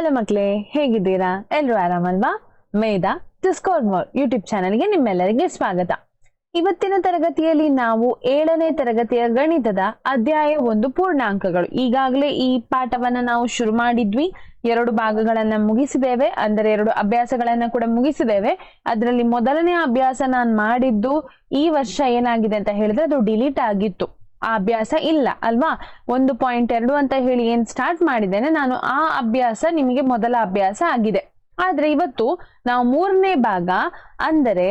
Hello ಮಕ್ಕಳೇ, ಹೇಗಿದ್ದೀರಾ? ಎಲ್ಲರೂ ಆರಾಮಲ್ವಾ? ಮೇಧಾ ಡಿಸ್ಕವರ್ ಮೋರ್ ಯೂಟ್ಯೂಬ್ ಚಾನೆಲ್ಗೆ ನಿಮ್ಮೆಲ್ಲರಿಗೆ ಸ್ವಾಗತ. ಇವತ್ತಿನ ತರಗತಿಯಲ್ಲಿ ನಾವು 7ನೇ ತರಗತಿಯ ಗಣಿತದ ಅಧ್ಯಾಯ 1 ಪೂರ್ಣಾಂಕಗಳು. ಈಗಾಗಲೇ ಈ ಪಾಠವನ್ನ ನಾವು ಶುರು ಮಾಡಿದ್ವಿ. 2 ಭಾಗಗಳನ್ನ ಮುಗಿಸಿದ್ದೇವೆ, ಅಂದರೆ 2 ಅಭ್ಯಾಸಗಳನ್ನ ಕೂಡ ಮುಗಿಸಿದ್ದೇವೆ. ಅದರಲ್ಲಿ ಮೊದಲನೇ ಅಭ್ಯಾಸ ನಾನು ಮಾಡಿದ್ದು ಈ ವರ್ಷ ಏನಾಗಿದೆ ಅಂತ ಹೇಳಿದ್ರೆ ಅದು ಡಿಲೀಟ್ ಆಗಿತ್ತು. ಆ ಅಭ್ಯಾಸ ಇಲ್ಲ ಅಲ್ವಾ? 1.2 ಅಂತ ಹೇಳಿ ಏನ್ ಸ್ಟಾರ್ಟ್ ಮಾಡಿದ್ದೇನೆ ನಾನು, ಆ ಅಭ್ಯಾಸ ನಿಮಗೆ ಮೊದಲ ಅಭ್ಯಾಸ ಆಗಿದೆ. ಆದ್ರೆ ಇವತ್ತು ನಾವು 3ನೇ ಭಾಗ, ಅಂದರೆ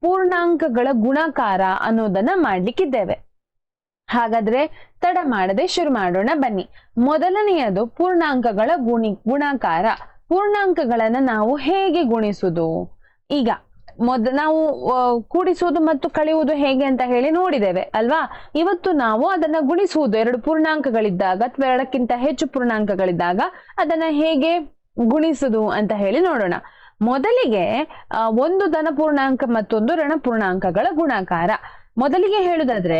ಪೂರ್ಣಾಂಕಗಳ ಗುಣಾಕಾರ ಅನ್ನೋದನ್ನ ಮಾಡ್ಲಿಕ್ಕಿದ್ದೇವೆ. ಹಾಗಾದ್ರೆ ತಡ ಮಾಡದೆ ಶುರು ಮಾಡೋಣ ಬನ್ನಿ. ಮೊದಲನೆಯದು ಪೂರ್ಣಾಂಕಗಳ ಗುಣಾಕಾರ. ಪೂರ್ಣಾಂಕಗಳನ್ನ ನಾವು ಹೇಗೆ ಗುಣಿಸುವುದು? ಈಗ ನಾವು ಕೂಡಿಸುವುದು ಮತ್ತು ಕಳೆಯುವುದು ಹೇಗೆ ಅಂತ ಹೇಳಿ ನೋಡಿದ್ದೇವೆ ಅಲ್ವಾ? ಇವತ್ತು ನಾವು ಅದನ್ನ ಗುಣಿಸುವುದು, 2 ಪೂರ್ಣಾಂಕಗಳಿದ್ದಾಗ ಅಥವಾ 2ಕ್ಕಿಂತ ಹೆಚ್ಚು ಪೂರ್ಣಾಂಕಗಳಿದ್ದಾಗ ಅದನ್ನ ಹೇಗೆ ಗುಣಿಸುವುದು ಅಂತ ಹೇಳಿ ನೋಡೋಣ. ಮೊದಲಿಗೆ ಒಂದು ಧನ ಪೂರ್ಣಾಂಕ ಮತ್ತೊಂದು ಋಣ ಪೂರ್ಣಾಂಕಗಳ ಗುಣಾಕಾರ. ಮೊದಲಿಗೆ ಹೇಳುದಾದ್ರೆ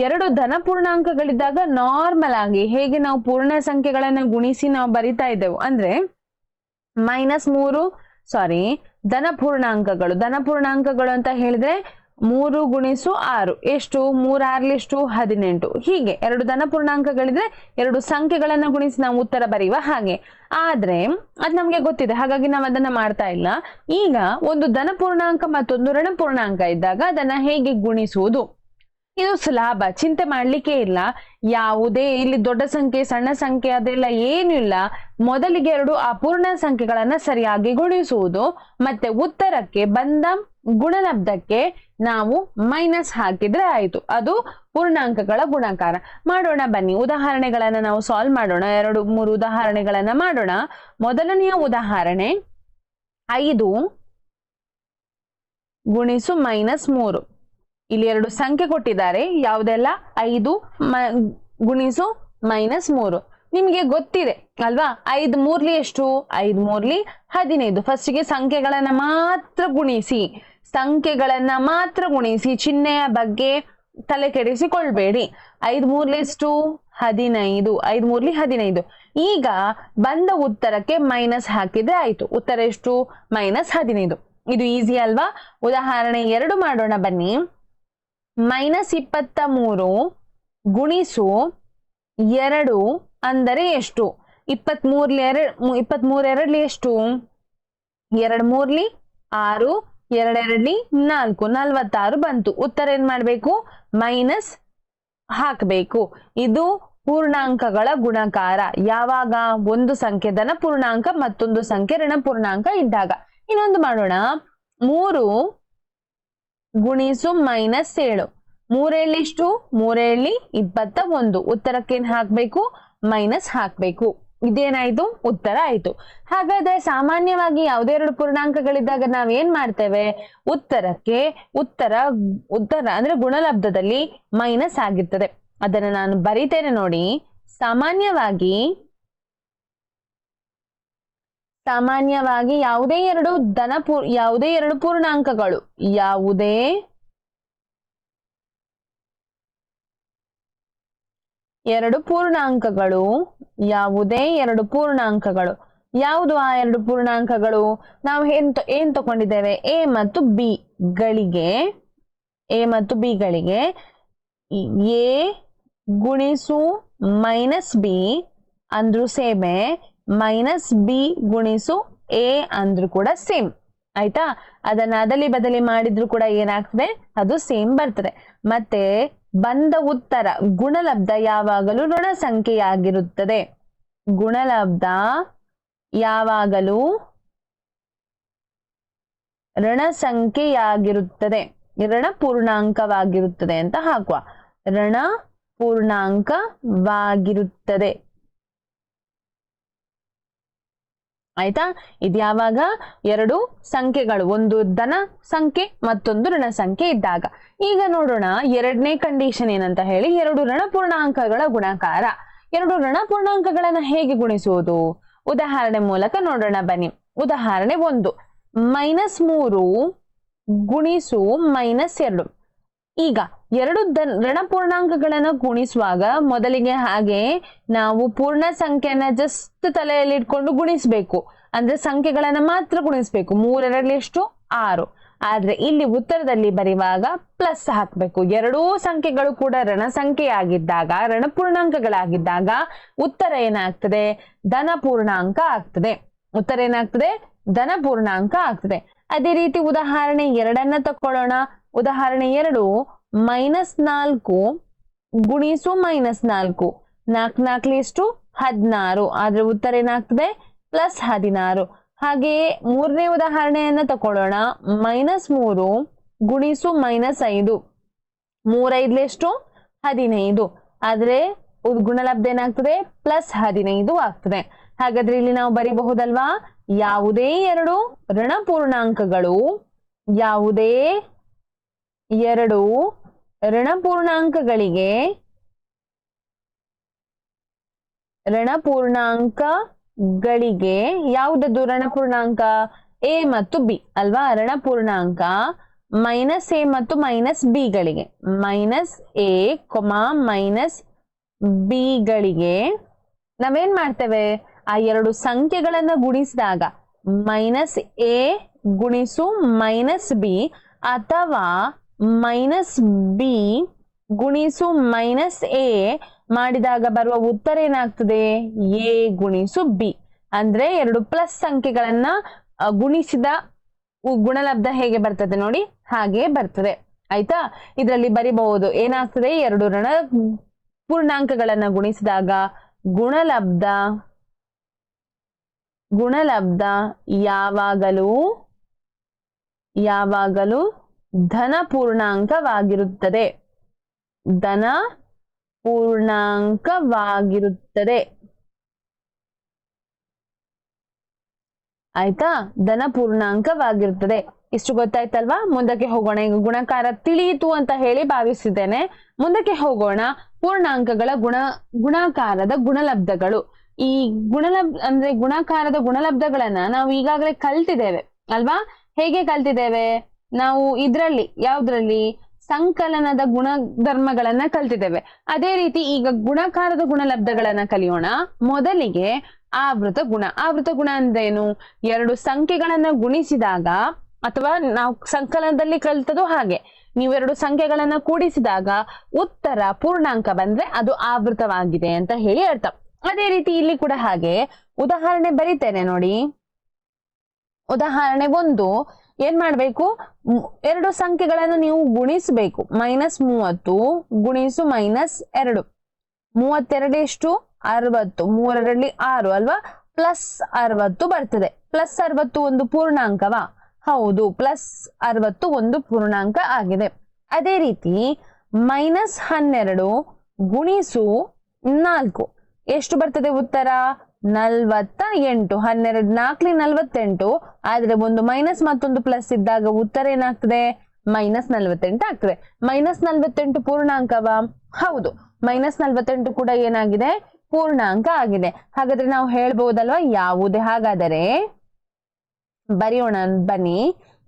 2 ಧನ ಪೂರ್ಣಾಂಕಗಳಿದ್ದಾಗ ನಾರ್ಮಲ್ ಆಗಿ ಹೇಗೆ ನಾವು ಪೂರ್ಣ ಸಂಖ್ಯೆಗಳನ್ನ ಗುಣಿಸಿ ನಾವು ಬರಿತಾ ಇದ್ದೆವು, ಅಂದ್ರೆ -3 ಧನ ಪೂರ್ಣಾಂಕಗಳು ಅಂತ ಹೇಳಿದ್ರೆ 3 × 6 ಎಷ್ಟು? 3 × 6 18. ಹೀಗೆ 2 ಧನ ಪೂರ್ಣಾಂಕಗಳಿದ್ರೆ 2 ಸಂಖ್ಯೆಗಳನ್ನ ಗುಣಿಸಿ ನಾವು ಉತ್ತರ ಬರೆಯುವ ಹಾಗೆ. ಆದ್ರೆ ಅದ್ ನಮ್ಗೆ ಗೊತ್ತಿದೆ, ಹಾಗಾಗಿ ನಾವು ಅದನ್ನ ಮಾಡ್ತಾ ಇಲ್ಲ. ಈಗ ಒಂದು ಧನ ಪೂರ್ಣಾಂಕ ಮತ್ತೊಂದು ಋಣ ಪೂರ್ಣಾಂಕ ಇದ್ದಾಗ ಅದನ್ನ ಹೇಗೆ ಗುಣಿಸುವುದು? ಇದು ಸುಲಭ, ಚಿಂತೆ ಮಾಡ್ಲಿಕ್ಕೆ ಇಲ್ಲ. ಯಾವುದೇ ಇಲ್ಲಿ ದೊಡ್ಡ ಸಂಖ್ಯೆ ಸಣ್ಣ ಸಂಖ್ಯೆ ಅದೆಲ್ಲ ಏನು ಇಲ್ಲ. ಮೊದಲಿಗೆ 2 ಅಪೂರ್ಣ ಸಂಖ್ಯೆಗಳನ್ನ ಸರಿಯಾಗಿ ಗುಣಿಸುವುದು, ಮತ್ತೆ ಉತ್ತರಕ್ಕೆ ಬಂದ ಗುಣಲಬ್ಧಕ್ಕೆ ನಾವು ಮೈನಸ್ ಹಾಕಿದ್ರೆ ಆಯ್ತು. ಅದು ಪೂರ್ಣಾಂಕಗಳ ಗುಣಾಕಾರ. ಮಾಡೋಣ ಬನ್ನಿ, ಉದಾಹರಣೆಗಳನ್ನ ನಾವು ಸಾಲ್ವ್ ಮಾಡೋಣ. 2-3 ಉದಾಹರಣೆಗಳನ್ನ ಮಾಡೋಣ. ಮೊದಲನೆಯ ಉದಾಹರಣೆ 5 × -3. ಇಲ್ಲಿ 2 ಸಂಖ್ಯೆ ಕೊಟ್ಟಿದ್ದಾರೆ. ಯಾವುದೆಲ್ಲ? 5 × -3. ನಿಮ್ಗೆ ಗೊತ್ತಿದೆ ಅಲ್ವಾ? 5 3 ಎಷ್ಟು? 5 3 15. ಫಸ್ಟಿಗೆ ಸಂಖ್ಯೆಗಳನ್ನ ಮಾತ್ರ ಗುಣಿಸಿ ಚಿಹ್ನೆಯ ಬಗ್ಗೆ ತಲೆ ಕೆಡಿಸಿಕೊಳ್ಬೇಡಿ. 5 3 ಎಷ್ಟು? 15. 5 3 15. ಈಗ ಬಂದ ಉತ್ತರಕ್ಕೆ ಮೈನಸ್ ಹಾಕಿದ್ರೆ ಆಯ್ತು. ಉತ್ತರ ಎಷ್ಟು? -15. ಇದು ಈಸಿ ಅಲ್ವಾ? ಉದಾಹರಣೆ 2 ಮಾಡೋಣ ಬನ್ನಿ. -23 × 2 ಅಂದರೆ ಎಷ್ಟು? 23 2 ಎಷ್ಟು? 2 3 6 2 2 4 46 ಬಂತು. ಉತ್ತರ ಏನ್ ಮಾಡ್ಬೇಕು? ಮೈನಸ್ ಹಾಕಬೇಕು. ಇದು ಪೂರ್ಣಾಂಕಗಳ ಗುಣಾಕಾರ. ಯಾವಾಗ? ಒಂದು ಸಂಖ್ಯೆ ಧನ ಪೂರ್ಣಾಂಕ ಮತ್ತೊಂದು ಸಂಖ್ಯೆ ಋಣ ಪೂರ್ಣಾಂಕ ಇದ್ದಾಗ. ಇನ್ನೊಂದು ಮಾಡೋಣ. 3 × -7. 3 ಎಷ್ಟು? 3 21. ಉತ್ತರಕ್ಕೆ ಏನ್ ಹಾಕ್ಬೇಕು? ಮೈನಸ್ ಹಾಕ್ಬೇಕು. ಇದೇನಾಯ್ತು? ಉತ್ತರ ಆಯ್ತು. ಹಾಗಾದ್ರೆ ಸಾಮಾನ್ಯವಾಗಿ ಯಾವುದೇ 2 ಪೂರ್ಣಾಂಕಗಳಿದ್ದಾಗ ನಾವೇನ್ ಮಾಡ್ತೇವೆ? ಉತ್ತರ ಅಂದ್ರೆ ಗುಣಲಬ್ಧದಲ್ಲಿ ಮೈನಸ್ ಆಗಿರ್ತದೆ. ಅದನ್ನ ನಾನು ಬರೀತೇನೆ ನೋಡಿ. ಸಾಮಾನ್ಯವಾಗಿ ಯಾವುದೇ 2 ಪೂರ್ಣಾಂಕಗಳು ಯಾವುದು ಆ 2 ಪೂರ್ಣಾಂಕಗಳು? ನಾವು ಏನ್ ತಗೊಂಡಿದ್ದೇವೆ? ಎ ಮತ್ತು ಬಿ ಗಳಿಗೆ ಎ ಗುಣಿಸು -b ಅಂದ್ರೂ ಸೇಮೆ, -b ಗುಣಿಸು a ಅಂದ್ರೂ ಕೂಡ ಸೇಮ್. ಆಯ್ತಾ? ಅದನ್ನ ಅದಲಿ ಬದಲಿ ಮಾಡಿದ್ರು ಕೂಡ ಏನಾಗ್ತದೆ? ಅದು ಸೇಮ್ ಬರ್ತದೆ. ಮತ್ತೆ ಬಂದ ಉತ್ತರ ಗುಣಲಬ್ಧ ಯಾವಾಗಲೂ ಋಣ ಸಂಖ್ಯೆಯಾಗಿರುತ್ತದೆ. ಗುಣಲಬ್ಧ ಯಾವಾಗಲೂ ಋಣ ಸಂಖ್ಯೆಯಾಗಿರುತ್ತದೆ, ಋಣ ಪೂರ್ಣಾಂಕವಾಗಿರುತ್ತದೆ ಅಂತ ಹಾಕುವ. ಋಣ ಪೂರ್ಣಾಂಕವಾಗಿರುತ್ತದೆ. ಆಯ್ತಾ? ಇದು ಯಾವಾಗ? 2 ಸಂಖ್ಯೆಗಳು, ಒಂದು ಧನ ಸಂಖ್ಯೆ ಮತ್ತೊಂದು ಋಣ ಸಂಖ್ಯೆ ಇದ್ದಾಗ. ಈಗ ನೋಡೋಣ 2ನೇ ಕಂಡೀಷನ್ ಏನಂತ ಹೇಳಿ. 2 ಋಣ ಪೂರ್ಣಾಂಕಗಳ ಗುಣಾಕಾರ. 2 ಋಣ ಪೂರ್ಣಾಂಕಗಳನ್ನ ಹೇಗೆ ಗುಣಿಸುವುದು? ಉದಾಹರಣೆ ಮೂಲಕ ನೋಡೋಣ ಬನ್ನಿ. ಉದಾಹರಣೆ 1 -3 × -2. ಈಗ ಎರಡು ಋಣ ಪೂರ್ಣಾಂಕಗಳನ್ನ ಗುಣಿಸುವಾಗ ಮೊದಲಿಗೆ ಹಾಗೆ ನಾವು ಪೂರ್ಣ ಸಂಖ್ಯೆಯನ್ನ ಜಸ್ಟ್ ತಲೆಯಲ್ಲಿ ಇಟ್ಕೊಂಡು ಗುಣಿಸ್ಬೇಕು. ಅಂದ್ರೆ ಸಂಖ್ಯೆಗಳನ್ನ ಮಾತ್ರ ಗುಣಿಸ್ಬೇಕು. 3 2 ಎಷ್ಟು 6. ಆದ್ರೆ ಇಲ್ಲಿ ಉತ್ತರದಲ್ಲಿ ಬರೆಯುವಾಗ ಪ್ಲಸ್ ಹಾಕ್ಬೇಕು. ಎರಡೂ ಸಂಖ್ಯೆಗಳು ಕೂಡ ಋಣ ಸಂಖ್ಯೆಯಾಗಿದ್ದಾಗ, ಋಣ ಪೂರ್ಣಾಂಕಗಳಾಗಿದ್ದಾಗ ಉತ್ತರ ಏನಾಗ್ತದೆ? ಧನ ಪೂರ್ಣಾಂಕ ಆಗ್ತದೆ. ಉತ್ತರ ಏನಾಗ್ತದೆ? ಧನ ಪೂರ್ಣಾಂಕ ಆಗ್ತದೆ. ಅದೇ ರೀತಿ ಉದಾಹರಣೆ 2 ತಕೊಳ್ಳೋಣ. ಉದಾಹರಣೆ 2 -4 ಗುಣಿಸು -4. 4 4 ಎಷ್ಟು 16. ಆದ್ರೆ ಉತ್ತರ ಏನಾಗ್ತದೆ? +16. ಹಾಗೆಯೇ 3ನೇ ಉದಾಹರಣೆಯನ್ನ ತಕೊಳ್ಳೋಣ. -3 ಗುಣಿಸು -5. 3 5 ಎಷ್ಟು 15. ಆದ್ರೆ ಗುಣಲಬ್ಧ ಏನಾಗ್ತದೆ? +15 ಆಗ್ತದೆ. ಹಾಗಾದ್ರೆ ಇಲ್ಲಿ ನಾವು ಬರೀಬಹುದಲ್ವಾ? ಯಾವುದೇ ಎರಡು ಋಣ ಪೂರ್ಣಾಂಕಗಳು, ಯಾವುದೇ ಎರಡು ಋಣ ಪೂರ್ಣಾಂಕಗಳಿಗೆ ಯಾವುದದು ಋಣ ಪೂರ್ಣಾಂಕ? a ಮತ್ತು b ಅಲ್ವಾ? ಋಣ ಪೂರ್ಣಾಂಕ -a ಮತ್ತು -b ಗಳಿಗೆ, -a, -b ಗಳಿಗೆ ನಾವೇನ್ ಮಾಡ್ತೇವೆ? ಆ ಎರಡು ಸಂಖ್ಯೆಗಳನ್ನ ಗುಣಿಸಿದಾಗ -a ಗುಣಿಸು -b ಅಥವಾ -b ಗುಣಿಸು -a ಮಾಡಿದಾಗ ಬರುವ ಉತ್ತರ ಏನಾಗ್ತದೆ? a ಗುಣಿಸು b. ಅಂದ್ರೆ ಎರಡು ಪ್ಲಸ್ ಸಂಖ್ಯೆಗಳನ್ನ ಗುಣಿಸಿದ ಗುಣಲಬ್ಧ ಹೇಗೆ ಬರ್ತದೆ ನೋಡಿ, ಹಾಗೆ ಬರ್ತದೆ. ಆಯ್ತಾ? ಇದರಲ್ಲಿ ಬರಿಬಹುದು. ಏನಾಗ್ತದೆ? ಎರಡು ಋಣ ಪೂರ್ಣಾಂಕಗಳನ್ನ ಗುಣಿಸಿದಾಗ ಗುಣಲಬ್ಧ ಯಾವಾಗಲೂ ಧನ ಪೂರ್ಣಾಂಕವಾಗಿರುತ್ತದೆ. ಧನ ಪೂರ್ಣಾಂಕವಾಗಿರುತ್ತದೆ. ಆಯ್ತಾ? ಧನ ಪೂರ್ಣಾಂಕವಾಗಿರುತ್ತದೆ. ಇಷ್ಟು ಗೊತ್ತಾಯ್ತಲ್ವಾ? ಮುಂದಕ್ಕೆ ಹೋಗೋಣ. ಈಗ ಗುಣಕಾರ ತಿಳಿಯಿತು ಅಂತ ಹೇಳಿ ಭಾವಿಸಿದ್ದೇನೆ. ಮುಂದಕ್ಕೆ ಹೋಗೋಣ. ಪೂರ್ಣಾಂಕಗಳ ಗುಣಾಕಾರದ ಗುಣಲಬ್ಧಗಳು. ಈ ಗುಣಾಕಾರದ ಗುಣಲಬ್ಧಗಳನ್ನ ನಾವು ಈಗಾಗಲೇ ಕಲ್ತಿದ್ದೇವೆ ಅಲ್ವಾ? ಹೇಗೆ ಕಲ್ತಿದ್ದೇವೆ ನಾವು? ಯಾವ್ದ್ರಲ್ಲಿ ಸಂಕಲನದ ಗುಣಧರ್ಮಗಳನ್ನ ಕಲ್ತಿದ್ದೇವೆ. ಅದೇ ರೀತಿ ಈಗ ಗುಣಾಕಾರದ ಗುಣಲಬ್ಧಗಳನ್ನ ಕಲಿಯೋಣ. ಮೊದಲಿಗೆ ಆವೃತ ಗುಣ ಅಂದ್ರೇನು? ಎರಡು ಸಂಖ್ಯೆಗಳನ್ನ ಗುಣಿಸಿದಾಗ, ಅಥವಾ ನಾವು ಸಂಕಲನದಲ್ಲಿ ಕಲಿತದ್ದು ಹಾಗೆ, ನೀವೆರಡು ಸಂಖ್ಯೆಗಳನ್ನ ಕೂಡಿಸಿದಾಗ ಉತ್ತರ ಪೂರ್ಣಾಂಕ ಬಂದ್ರೆ ಅದು ಆವೃತವಾಗಿದೆ ಅಂತ ಹೇಳಿ ಅರ್ಥ. ಅದೇ ರೀತಿ ಇಲ್ಲಿ ಕೂಡ ಹಾಗೆ. ಉದಾಹರಣೆ ಬರೀತೇನೆ ನೋಡಿ. ಉದಾಹರಣೆ 1 ಏನ್ ಮಾಡ್ಬೇಕು? ಎರಡು ಸಂಖ್ಯೆಗಳನ್ನು ನೀವು ಗುಣಿಸಬೇಕು. -30 ಗುಣಿಸು -2. 32 ಎಷ್ಟು 60. 3 2 6 ಅಲ್ವಾ? +60 ಬರ್ತದೆ. +60 ಒಂದು ಪೂರ್ಣಾಂಕವಾ? ಹೌದು, +60 ಒಂದು ಪೂರ್ಣಾಂಕ ಆಗಿದೆ. ಅದೇ ರೀತಿ -12 ಗುಣಿಸು 4 ಎಷ್ಟು ಬರ್ತದೆ ಉತ್ತರ? 48. 12 4 48. ಆದ್ರೆ ಒಂದು ಮೈನಸ್ ಮತ್ತೊಂದು ಪ್ಲಸ್ ಇದ್ದಾಗ ಉತ್ತರ ಏನಾಗ್ತದೆ? -48 ಆಗ್ತದೆ. -48 ಪೂರ್ಣಾಂಕವಾ? ಹೌದು, -48 ಕೂಡ ಏನಾಗಿದೆ? ಪೂರ್ಣಾಂಕ ಆಗಿದೆ. ಹಾಗಾದ್ರೆ ನಾವು ಹೇಳ್ಬಹುದಲ್ವಾ? ಹಾಗಾದರೆ ಬರೆಯೋಣ ಬನ್ನಿ.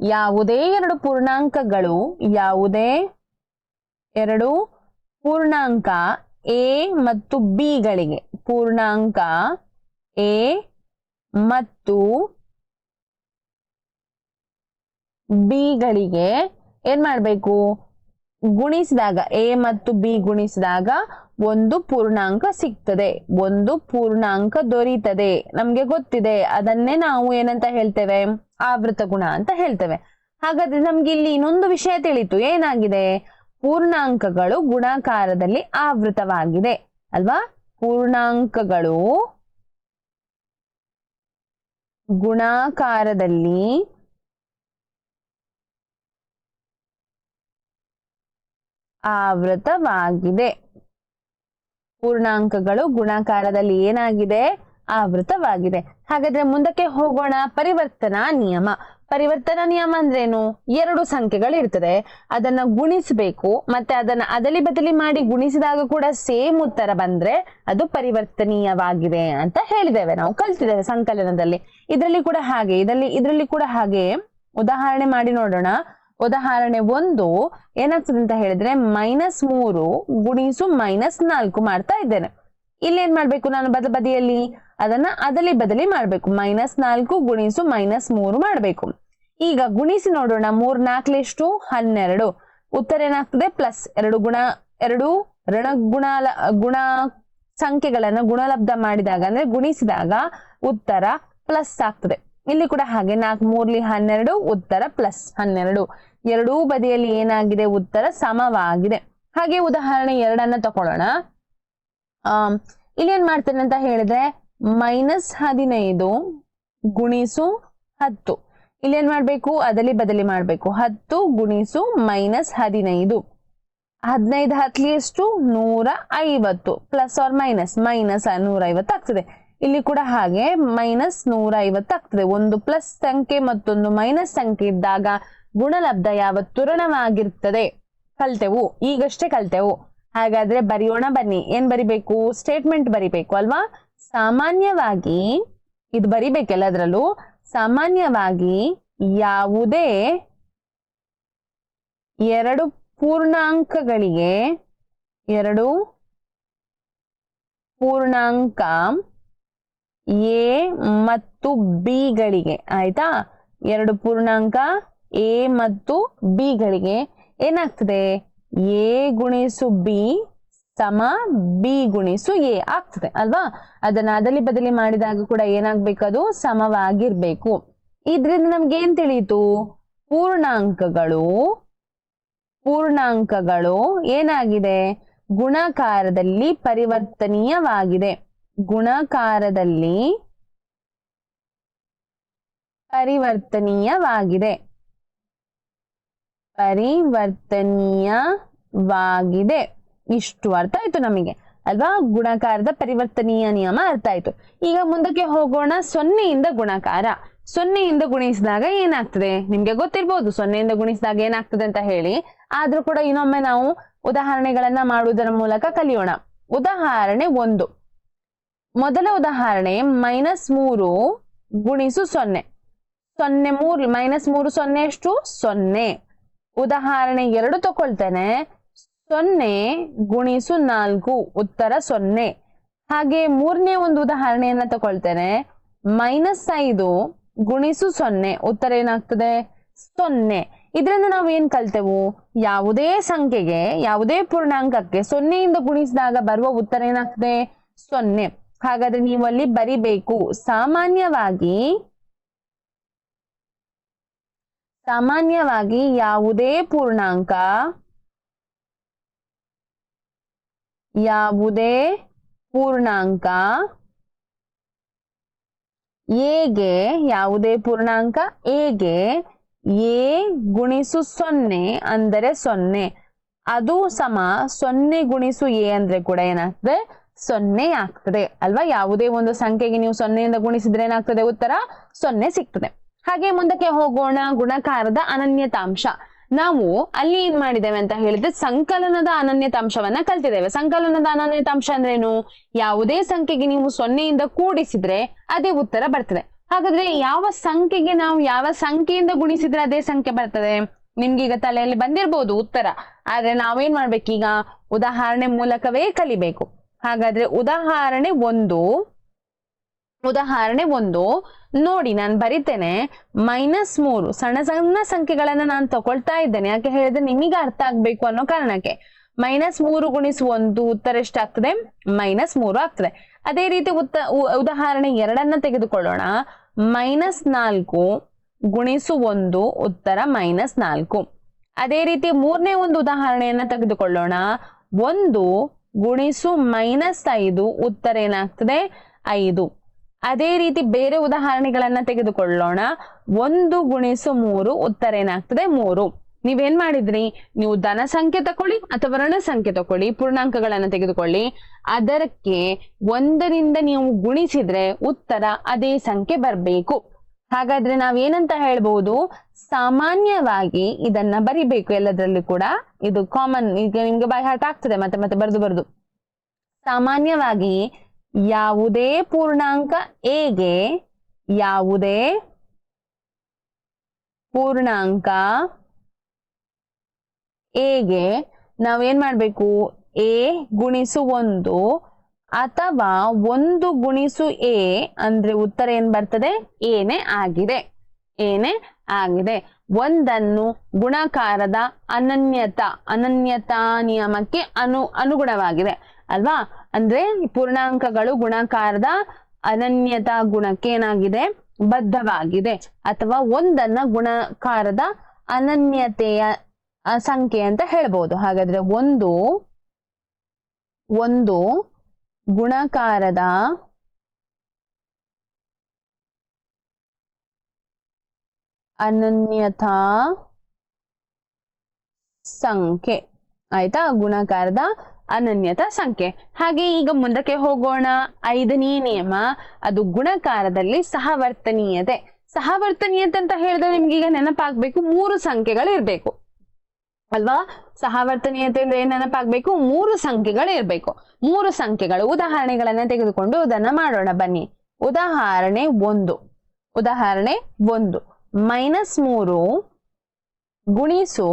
ಯಾವುದೇ ಎರಡು ಪೂರ್ಣಾಂಕ a ಮತ್ತು b ಗಳಿಗೆ, ಪೂರ್ಣಾಂಕ a ಮತ್ತು b ಗಳಿಗೆ ಏನ್ ಮಾಡ್ಬೇಕು? ಗುಣಿಸಿದಾಗ, a ಮತ್ತು b ಗುಣಿಸಿದಾಗ ಒಂದು ಪೂರ್ಣಾಂಕ ಸಿಗ್ತದೆ, ಒಂದು ಪೂರ್ಣಾಂಕ ದೊರೀತದೆ. ನಮ್ಗೆ ಗೊತ್ತಿದೆ, ಅದನ್ನೇ ನಾವು ಏನಂತ ಹೇಳ್ತೇವೆ? ಆವೃತ ಗುಣ ಅಂತ ಹೇಳ್ತೇವೆ. ಹಾಗಾದ್ರೆ ನಮ್ಗೆ ಇಲ್ಲಿ ಇನ್ನೊಂದು ವಿಷಯ ತಿಳಿತು. ಏನಾಗಿದೆ? ಪೂರ್ಣಾಂಕಗಳು ಗುಣಾಕಾರದಲ್ಲಿ ಆವೃತವಾಗಿದೆ ಅಲ್ವಾ? ಪೂರ್ಣಾಂಕಗಳು ಗುಣಾಕಾರದಲ್ಲಿ ಆವೃತವಾಗಿದೆ. ಪೂರ್ಣಾಂಕಗಳು ಗುಣಾಕಾರದಲ್ಲಿ ಏನಾಗಿದೆ? ಆವೃತವಾಗಿದೆ. ಹಾಗಾದ್ರೆ ಮುಂದಕ್ಕೆ ಹೋಗೋಣ. ಪರಿವರ್ತನಾ ನಿಯಮ ಅಂದ್ರೇನು? ಎರಡು ಸಂಖ್ಯೆಗಳು ಇರ್ತದೆ, ಅದನ್ನ ಗುಣಿಸಬೇಕು, ಮತ್ತೆ ಅದನ್ನ ಅದಲಿ ಬದಲಿ ಮಾಡಿ ಗುಣಿಸಿದಾಗ ಕೂಡ ಸೇಮ್ ಉತ್ತರ ಬಂದ್ರೆ ಅದು ಪರಿವರ್ತನೀಯವಾಗಿದೆ ಅಂತ ಹೇಳಿದ್ದೇವೆ, ನಾವು ಕಲ್ತಿದ್ದೇವೆ ಸಂಕಲನದಲ್ಲಿ. ಇದರಲ್ಲಿ ಕೂಡ ಹಾಗೆ. ಉದಾಹರಣೆ ಮಾಡಿ ನೋಡೋಣ. ಉದಾಹರಣೆ 1 ಏನಾಗ್ತದೆ ಅಂತ ಹೇಳಿದ್ರೆ -3 ಗುಣಿಸು -4 ಮಾಡ್ತಾ ಇದ್ದೇನೆ. ಇಲ್ಲಿ ಏನ್ ಮಾಡ್ಬೇಕು ನಾನು ಬದಿಯಲ್ಲಿ ಅದನ್ನ ಬದಲಿ ಮಾಡ್ಬೇಕು. -4 ಗುಣಿಸು -3 ಮಾಡ್ಬೇಕು. ಈಗ ಗುಣಿಸಿ ನೋಡೋಣ. 3 4 ಎಷ್ಟು 12. ಉತ್ತರ ಏನಾಗ್ತದೆ ಪ್ಲಸ್ 2 ಗುಣ ಸಂಖ್ಯೆಗಳನ್ನ ಗುಣಲಬ್ಧ ಮಾಡಿದಾಗ ಅಂದ್ರೆ ಗುಣಿಸಿದಾಗ ಉತ್ತರ ಪ್ಲಸ್ ಆಗ್ತದೆ. ಇಲ್ಲಿ ಕೂಡ ಹಾಗೆ 4 3 12 ಉತ್ತರ ಪ್ಲಸ್ 12. ಎರಡೂ ಬದಿಯಲ್ಲಿ ಏನಾಗಿದೆ ಉತ್ತರ ಸಮವಾಗಿದೆ. ಹಾಗೆ ಉದಾಹರಣೆ 2 ತಕೊಳ್ಳೋಣ. ಇಲ್ಲಿ ಏನ್ ಮಾಡ್ತೇನೆ ಅಂತ ಹೇಳಿದ್ರೆ -15 ಗುಣಿಸು 10. ಇಲ್ಲಿ ಏನ್ ಮಾಡ್ಬೇಕು ಬದಲಿ ಮಾಡ್ಬೇಕು. 10 ಗುಣಿಸು -15. 15 10 ಎಷ್ಟು 150 ಪ್ಲಸ್ ಆರ್ ಮೈನಸ್ 150 ಆಗ್ತದೆ. ಇಲ್ಲಿ ಕೂಡ ಹಾಗೆ -150 ಆಗ್ತದೆ. ಒಂದು ಪ್ಲಸ್ ಸಂಖ್ಯೆ ಮತ್ತೊಂದು ಮೈನಸ್ ಸಂಖ್ಯೆ ಇದ್ದಾಗ ಗುಣಲಬ್ಧ ಯಾವತ್ತು ಋಣವಾಗಿರ್ತದೆ ಕಲ್ತೆವು, ಈಗಷ್ಟೇ ಕಲ್ತೆವು. ಹಾಗಾದ್ರೆ ಬರೆಯೋಣ ಬನ್ನಿ. ಏನ್ ಬರಿಬೇಕು? ಸ್ಟೇಟ್ಮೆಂಟ್ ಬರಿಬೇಕು ಅಲ್ವಾ. ಸಾಮಾನ್ಯವಾಗಿ ಇದು ಬರಿಬೇಕೆಲ್ಲದ್ರಲ್ಲೂ. ಸಾಮಾನ್ಯವಾಗಿ ಯಾವುದೇ 2 ಪೂರ್ಣಾಂಕಗಳಿಗೆ 2 ಪೂರ್ಣಾಂಕ ಎ ಮತ್ತು ಬಿ ಗಳಿಗೆ, ಆಯ್ತಾ, 2 ಪೂರ್ಣಾಂಕ ಎ ಮತ್ತು ಬಿ ಗಳಿಗೆ ಏನಾಗ್ತದೆ ಎ ಗುಣಿಸು ಬಿ ಸಮ ಬಿ ಗುಣಿಸು ಎ ಆಗ್ತದೆ ಅಲ್ವಾ. ಅದನ್ನ ಬದಲಿ ಮಾಡಿದಾಗ ಕೂಡ ಏನಾಗ್ಬೇಕದು ಸಮವಾಗಿರ್ಬೇಕು. ಇದ್ರಿಂದ ನಮ್ಗೆ ಏನ್ ತಿಳಿಯಿತು? ಪೂರ್ಣಾಂಕಗಳು ಏನಾಗಿದೆ ಗುಣಾಕಾರದಲ್ಲಿ ಪರಿವರ್ತನೀಯವಾಗಿದೆ. ಗುಣಾಕಾರದಲ್ಲಿ ಪರಿವರ್ತನೀಯವಾಗಿದೆ. ಇಷ್ಟು ಅರ್ಥ ಆಯ್ತು ನಮಗೆ ಅಲ್ವಾ. ಗುಣಾಕಾರದ ಪರಿವರ್ತನೀಯ ನಿಯಮ ಅರ್ಥ ಆಯ್ತು. ಈಗ ಮುಂದಕ್ಕೆ ಹೋಗೋಣ. 0ಯಿಂದ ಗುಣಾಕಾರ. 0ಯಿಂದ ಗುಣಿಸಿದಾಗ ಏನಾಗ್ತದೆ ನಿಮ್ಗೆ ಗೊತ್ತಿರ್ಬೋದು. 0ಯಿಂದ ಗುಣಿಸಿದಾಗ ಏನಾಗ್ತದೆ ಅಂತ ಹೇಳಿ. ಆದ್ರೂ ಕೂಡ ಇನ್ನೊಮ್ಮೆ ನಾವು ಉದಾಹರಣೆಗಳನ್ನ ಮಾಡುವುದರ ಮೂಲಕ ಕಲಿಯೋಣ. ಉದಾಹರಣೆ 1. ಮೊದಲ ಉದಾಹರಣೆ -3 ಗುಣಿಸು 0. 3 0 ಎಷ್ಟು 0. ಉದಾಹರಣೆ 2 ತಗೊಳ್ತೇನೆ. 0 ಗುಣಿಸು 4 ಉತ್ತರ 0. ಹಾಗೆ ಮೂರನೇ ಒಂದು ಉದಾಹರಣೆಯನ್ನ ತಗೊಳ್ತೇನೆ. -5 ಗುಣಿಸು 0 ಉತ್ತರ ಏನಾಗ್ತದೆ 0. ಇದರಿಂದ ನಾವು ಏನ್ ಕಲ್ತೆವು? ಯಾವುದೇ ಸಂಖ್ಯೆಗೆ ಯಾವುದೇ ಪೂರ್ಣಾಂಕಕ್ಕೆ 0ಯಿಂದ ಗುಣಿಸಿದಾಗ ಬರುವ ಉತ್ತರ ಏನಾಗ್ತದೆ 0. ಹಾಗಾದ್ರೆ ನೀವು ಅಲ್ಲಿ ಬರಿಬೇಕು. ಸಾಮಾನ್ಯವಾಗಿ ಯಾವುದೇ ಪೂರ್ಣಾಂಕ ಎಗೆ ಎ ಗುಣಿಸು 0 ಅಂದರೆ 0 ಅದು ಸಮ 0 ಗುಣಿಸು ಎ ಅಂದ್ರೆ ಕೂಡ ಏನಾಗ್ತದೆ 0 ಆಗ್ತದೆ ಅಲ್ವಾ. ಯಾವುದೇ ಒಂದು ಸಂಖ್ಯೆಗೆ ನೀವು 0ಯಿಂದ ಗುಣಿಸಿದ್ರೆ ಏನಾಗ್ತದೆ ಉತ್ತರ 0 ಸಿಗ್ತದೆ. ಹಾಗೆ ಮುಂದಕ್ಕೆ ಹೋಗೋಣ. ಗುಣಾಕಾರದ ಅನನ್ಯತಾಂಶ. ನಾವು ಅಲ್ಲಿ ಏನ್ ಮಾಡಿದ್ದೇವೆ ಅಂತ ಹೇಳಿದ್ರೆ ಸಂಕಲನದ ಅನನ್ಯತಾಂಶವನ್ನ ಕಲ್ತಿದ್ದೇವೆ. ಸಂಕಲನದ ಅನನ್ಯತಾಂಶ ಅಂದ್ರೇನು? ಯಾವುದೇ ಸಂಖ್ಯೆಗೆ ನೀವು 0ಯಿಂದ ಕೂಡಿಸಿದ್ರೆ ಅದೇ ಉತ್ತರ ಬರ್ತದೆ. ಹಾಗಾದ್ರೆ ಯಾವ ಸಂಖ್ಯೆಗೆ ನಾವು ಯಾವ ಸಂಖ್ಯೆಯಿಂದ ಗುಣಿಸಿದ್ರೆ ಅದೇ ಸಂಖ್ಯೆ ಬರ್ತದೆ? ನಿಮ್ಗೀಗ ತಲೆಯಲ್ಲಿ ಬಂದಿರ್ಬೋದು ಉತ್ತರ. ಆದ್ರೆ ನಾವೇನ್ ಮಾಡ್ಬೇಕೀಗ ಉದಾಹರಣೆ ಮೂಲಕವೇ ಕಲಿಬೇಕು. ಹಾಗಾದ್ರೆ ಉದಾಹರಣೆ 1 ನೋಡಿ, ನಾನು ಬರಿತೇನೆ. -3 ಸಣ್ಣ ಸಂಖ್ಯೆಗಳನ್ನ ನಾನು ತಗೊಳ್ತಾ ಇದ್ದೇನೆ. ಯಾಕೆ ಹೇಳಿದ್ರೆ ನಿಮಗೆ ಅರ್ಥ ಆಗ್ಬೇಕು ಅನ್ನೋ ಕಾರಣಕ್ಕೆ. -3 ಗುಣಿಸು 1 ಉತ್ತರ ಎಷ್ಟಾಗ್ತದೆ -3 ಆಗ್ತದೆ. ಅದೇ ರೀತಿ ಉದಾಹರಣೆ 2 ತೆಗೆದುಕೊಳ್ಳೋಣ. -4 ಗುಣಿಸು 1 ಉತ್ತರ -4. ಅದೇ ರೀತಿ ಮೂರನೇ ಒಂದು ಉದಾಹರಣೆಯನ್ನ ತೆಗೆದುಕೊಳ್ಳೋಣ. 1 ಗುಣಿಸು -5 ಉತ್ತರ ಏನಾಗ್ತದೆ 5. ಅದೇ ರೀತಿ ಬೇರೆ ಉದಾಹರಣೆಗಳನ್ನ ತೆಗೆದುಕೊಳ್ಳೋಣ. 1 ಗುಣಿಸು 3 ಉತ್ತರ ಏನಾಗ್ತದೆ 3. ನೀವೇನ್ ಮಾಡಿದ್ರಿ? ನೀವು ಧನ ಸಂಖ್ಯೆ ತಕೊಳ್ಳಿ ಅಥವಾ ಋಣ ಸಂಖ್ಯೆ ತಕೊಳ್ಳಿ, ಪೂರ್ಣಾಂಕಗಳನ್ನ ತೆಗೆದುಕೊಳ್ಳಿ, ಅದಕ್ಕೆ 1ರಿಂದ ನೀವು ಗುಣಿಸಿದ್ರೆ ಉತ್ತರ ಅದೇ ಸಂಖ್ಯೆ ಬರಬೇಕು. ಹಾಗಾದ್ರೆ ನಾವೇನಂತ ಹೇಳ್ಬಹುದು? ಸಾಮಾನ್ಯವಾಗಿ ಇದನ್ನ ಬರಿಬೇಕು ಎಲ್ಲದರಲ್ಲೂ ಕೂಡ. ಇದು ಕಾಮನ್, ಈಗ ನಿಮ್ಗೆ ಬೈ ಹಾರ್ಟ್ ಆಗ್ತದೆ ಮತ್ತೆ ಬರೆದು. ಸಾಮಾನ್ಯವಾಗಿ ಯಾವುದೇ ಪೂರ್ಣಾಂಕ ಎಗೆ ಯಾವುದೇ ಪೂರ್ಣಾಂಕ ಎಗೆ ನಾವೇನ್ ಮಾಡ್ಬೇಕು, ಎ ಗುಣಿಸು 1 ಅಥವಾ 1 ಗುಣಿಸು ಎ ಅಂದ್ರೆ ಉತ್ತರ ಏನ್ ಬರ್ತದೆ, ಏನೇ ಆಗಿದೆ. ಏನೇ ಆಗಿದೆ. ಒಂದನ್ನು ಗುಣಾಕಾರದ ಅನನ್ಯತಾ ನಿಯಮಕ್ಕೆ ಅನುಗುಣವಾಗಿದೆ ಅಲ್ವಾ. ಅಂದ್ರೆ ಪೂರ್ಣಾಂಕಗಳು ಗುಣಾಕಾರದ ಅನನ್ಯತಾ ಗುಣಕ್ಕೆ ಏನಾಗಿದೆ, ಬದ್ಧವಾಗಿದೆ. ಅಥವಾ ಒಂದನ್ನ ಗುಣಾಕಾರದ ಅನನ್ಯತೆಯ ಸಂಖ್ಯೆ ಅಂತ ಹೇಳ್ಬೋದು. ಹಾಗಾದ್ರೆ ಒಂದು ಗುಣಾಕಾರದ ಅನನ್ಯತಾ ಸಂಖ್ಯೆ. ಆಯ್ತಾ, ಗುಣಾಕಾರದ ಅನನ್ಯತಾ ಸಂಖ್ಯೆ. ಹಾಗೆ ಈಗ ಮುಂದಕ್ಕೆ ಹೋಗೋಣ. 5ನೇ ನಿಯಮ, ಅದು ಗುಣಾಕಾರದಲ್ಲಿ ಸಹವರ್ತನೀಯತೆ. ಸಹವರ್ತನೀಯತೆ ಅಂತ ಹೇಳಿದ್ರೆ ನಿಮ್ಗೆ ಈಗ ನೆನಪಾಗ್ಬೇಕು 3 ಸಂಖ್ಯೆಗಳು ಇರ್ಬೇಕು ಅಲ್ವಾ. ಸಹವರ್ತನೀಯತೆ ಏನ್ ನೆನಪಾಗ್ಬೇಕು, 3 ಸಂಖ್ಯೆಗಳು ಇರ್ಬೇಕು. 3 ಸಂಖ್ಯೆಗಳು ಉದಾಹರಣೆಗಳನ್ನ ತೆಗೆದುಕೊಂಡು ಅದನ್ನ ಮಾಡೋಣ ಬನ್ನಿ. ಉದಾಹರಣೆ 1 -3 ಗುಣಿಸು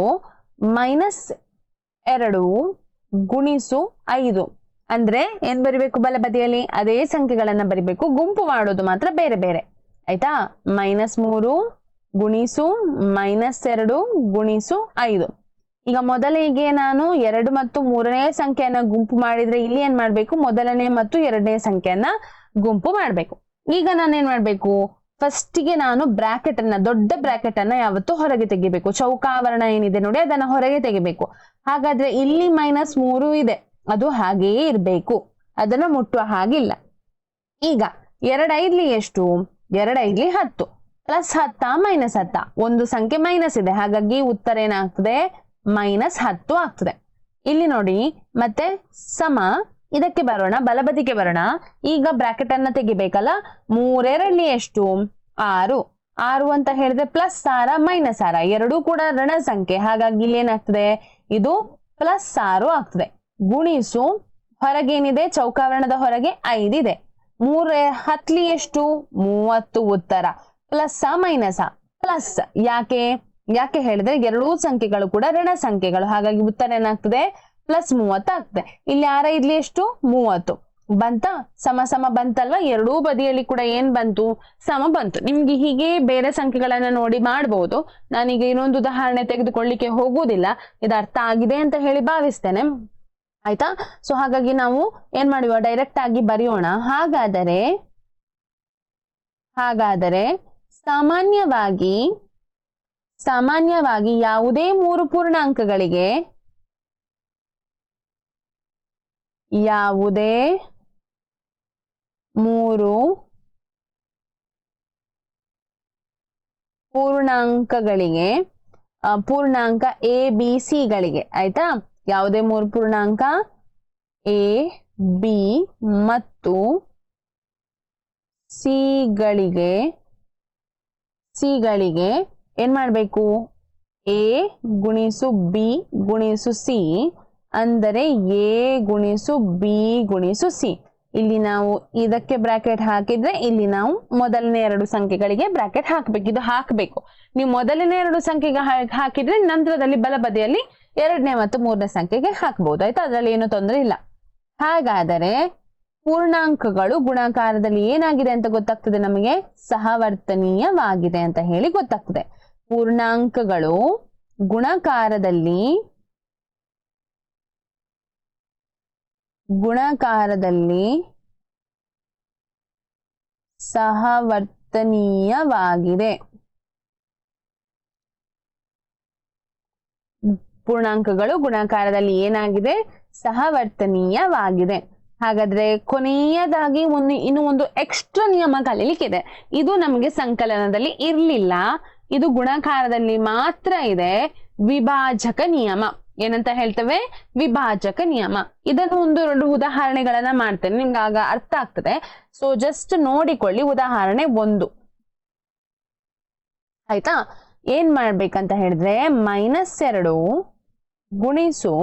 -2 ಗುಣಿಸು 5. ಅಂದ್ರೆ ಏನ್ ಬರಿಬೇಕು, ಬಲಬದಿಯಲ್ಲಿ ಅದೇ ಸಂಖ್ಯೆಗಳನ್ನ ಬರಿಬೇಕು, ಗುಂಪು ಮಾಡೋದು ಮಾತ್ರ ಬೇರೆ ಬೇರೆ. ಆಯ್ತಾ, -3 ಗುಣಿಸು -2 ಗುಣಿಸು 5. ಈಗ ಮೊದಲಿಗೆ ನಾನು 2 ಮತ್ತು 3ನೇ ಸಂಖ್ಯೆಯನ್ನ ಗುಂಪು ಮಾಡಿದ್ರೆ ಇಲ್ಲಿ ಏನ್ ಮಾಡ್ಬೇಕು, ಮೊದಲನೇ ಮತ್ತು 2ನೇ ಸಂಖ್ಯೆಯನ್ನ ಗುಂಪು ಮಾಡ್ಬೇಕು. ಈಗ ನಾನೇನ್ ಮಾಡ್ಬೇಕು, ಫಸ್ಟಿಗೆ ನಾನು ಬ್ರಾಕೆಟ್ ಅನ್ನ, ದೊಡ್ಡ ಬ್ರಾಕೆಟ್ ಅನ್ನ ಯಾವತ್ತು ಹೊರಗೆ ತೆಗಿಬೇಕು. ಚೌಕಾವರಣ ಏನಿದೆ ನೋಡಿ ಅದನ್ನ ಹೊರಗೆ ತೆಗಿಬೇಕು. ಹಾಗಾದ್ರೆ ಇಲ್ಲಿ -3 ಇದೆ, ಅದು ಹಾಗೆಯೇ ಇರ್ಬೇಕು, ಅದನ್ನ ಮುಟ್ಟುವ ಹಾಗಿಲ್ಲ. ಈಗ 2 5 ಎಷ್ಟು, 2 5 10 +10 -10, ಒಂದು ಸಂಖ್ಯೆ ಮೈನಸ್ ಇದೆ, ಹಾಗಾಗಿ ಉತ್ತರ ಏನಾಗ್ತದೆ, -10 ಆಗ್ತದೆ. ಇಲ್ಲಿ ನೋಡಿ ಮತ್ತೆ ಸಮ, ಇದಕ್ಕೆ ಬರೋಣ, ಬಲಬದಿಗೆ ಬರೋಣ. ಈಗ ಬ್ರಾಕೆಟ್ ಅನ್ನ ತೆಗಿಬೇಕಲ್ಲ. 3 2 ಎಷ್ಟು, 6 ಅಂತ ಹೇಳಿದ್ರೆ +6 -6 ಎರಡೂ ಕೂಡ ಋಣ ಸಂಖ್ಯೆ, ಹಾಗಾಗಿ ಇಲ್ಲಿ ಏನಾಗ್ತದೆ, ಇದು +6 ಆಗ್ತದೆ. ಗುಣಿಸು ಹೊರಗೇನಿದೆ, ಚೌಕಾವರಣದ ಹೊರಗೆ 5 ಇದೆ. 3 10 ಎಷ್ಟು, 30 ಉತ್ತರ. ಪ್ಲಸ್ ಪ್ಲಸ್ ಯಾಕೆ ಹೇಳಿದ್ರೆ ಎರಡೂ ಸಂಖ್ಯೆಗಳು ಕೂಡ ಋಣ ಸಂಖ್ಯೆಗಳು, ಹಾಗಾಗಿ ಉತ್ತರ ಏನಾಗ್ತದೆ, +30 ಆಗ್ತದೆ. ಇಲ್ಲಿ 6 5 ಎಷ್ಟು, 30 ಬಂತ, ಸಮ ಬಂತಲ್ವಾ. ಎರಡೂ ಬದಿಯಲ್ಲಿ ಕೂಡ ಏನ್ ಬಂತು, ಸಮ ಬಂತು. ನಿಮ್ಗೆ ಹೀಗೆ ಬೇರೆ ಸಂಖ್ಯೆಗಳನ್ನ ನೋಡಿ ಮಾಡಬಹುದು. ನಾನೀಗ ಇನ್ನೊಂದು ಉದಾಹರಣೆ ತೆಗೆದುಕೊಳ್ಳಿಕ್ಕೆ ಹೋಗುವುದಿಲ್ಲ, ಇದು ಅರ್ಥ ಆಗಿದೆ ಅಂತ ಹೇಳಿ ಭಾವಿಸ್ತೇನೆ. ಆಯ್ತಾ. ಸೊ ಹಾಗಾಗಿ ನಾವು ಏನ್ ಮಾಡುವ, ಡೈರೆಕ್ಟ್ ಆಗಿ ಬರೆಯೋಣ. ಹಾಗಾದರೆ ಸಾಮಾನ್ಯವಾಗಿ ಯಾವುದೇ 3 ಪೂರ್ಣಾಂಕಗಳಿಗೆ ಪೂರ್ಣಾಂಕ ಎ ಬಿ ಸಿ ಗಳಿಗೆ, ಆಯ್ತಾ, ಯಾವುದೇ 3 ಪೂರ್ಣಾಂಕ ಎ ಬಿ ಮತ್ತು ಸಿಗಳಿಗೆ ಏನ್ ಮಾಡ್ಬೇಕು, ಎ ಗುಣಿಸು ಬಿ ಗುಣಿಸು ಸಿ ಅಂದರೆ ಎ ಗುಣಿಸು ಬಿ ಗುಣಿಸು ಸಿ. ಇಲ್ಲಿ ನಾವು ಇದಕ್ಕೆ ಬ್ರಾಕೆಟ್ ಹಾಕಿದ್ರೆ ಇಲ್ಲಿ ನಾವು ಮೊದಲನೇ 2 ಸಂಖ್ಯೆಗಳಿಗೆ ಬ್ರಾಕೆಟ್ ಹಾಕ್ಬೇಕು. ಇದು ಹಾಕ್ಬೇಕು. ನೀವು ಮೊದಲನೇ 2 ಸಂಖ್ಯೆಗೆ ಹಾಕಿದ್ರೆ ನಂತರದಲ್ಲಿ ಬಲಬದಿಯಲ್ಲಿ 2ನೇ ಮತ್ತು 3ನೇ ಸಂಖ್ಯೆಗೆ ಹಾಕಬಹುದು. ಆಯ್ತಾ, ಅದರಲ್ಲಿ ಏನು ತೊಂದರೆ ಇಲ್ಲ. ಹಾಗಾದರೆ ಪೂರ್ಣಾಂಕಗಳು ಗುಣಾಕಾರದಲ್ಲಿ ಏನಾಗಿದೆ ಅಂತ ಗೊತ್ತಾಗ್ತದೆ ನಮಗೆ, ಸಹವರ್ತನೀಯವಾಗಿದೆ ಅಂತ ಹೇಳಿ ಗೊತ್ತಾಗ್ತದೆ. ಪೂರ್ಣಾಂಕಗಳು ಗುಣಾಕಾರದಲ್ಲಿ ಸಹವರ್ತನೀಯವಾಗಿದೆ. ಪೂರ್ಣಾಂಕಗಳು ಗುಣಾಕಾರದಲ್ಲಿ ಏನಾಗಿದೆ, ಸಹವರ್ತನೀಯವಾಗಿದೆ. ಹಾಗಾದ್ರೆ ಕೊನೆಯದಾಗಿ ಇನ್ನು ಒಂದು ಎಕ್ಸ್ಟ್ರಾ ನಿಯಮ ಕಲೀಲಿಕ್ಕಿದೆ. ಇದು ನಮಗೆ ಸಂಕಲನದಲ್ಲಿ ಇರ್ಲಿಲ್ಲ, ಇದು ಗುಣಾಕಾರದಲ್ಲಿ ಮಾತ್ರ ಇದೆ. ವಿಭಾಜಕ ನಿಯಮ ಏನಂತ ಹೇಳ್ತೇವೆ, ವಿಭಾಜಕ ನಿಯಮ. ಇದನ್ನು 1-2 ಉದಾಹರಣೆಗಳನ್ನ ಮಾಡ್ತೇನೆ, ನಿಮ್ಗೆ ಆಗ ಅರ್ಥ ಆಗ್ತದೆ. ಸೊ ಜಸ್ಟ್ ನೋಡಿಕೊಳ್ಳಿ. ಉದಾಹರಣೆ 1, ಆಯ್ತಾ. ಏನ್ ಮಾಡ್ಬೇಕಂತ ಹೇಳಿದ್ರೆ, -2 ಗುಣಿಸು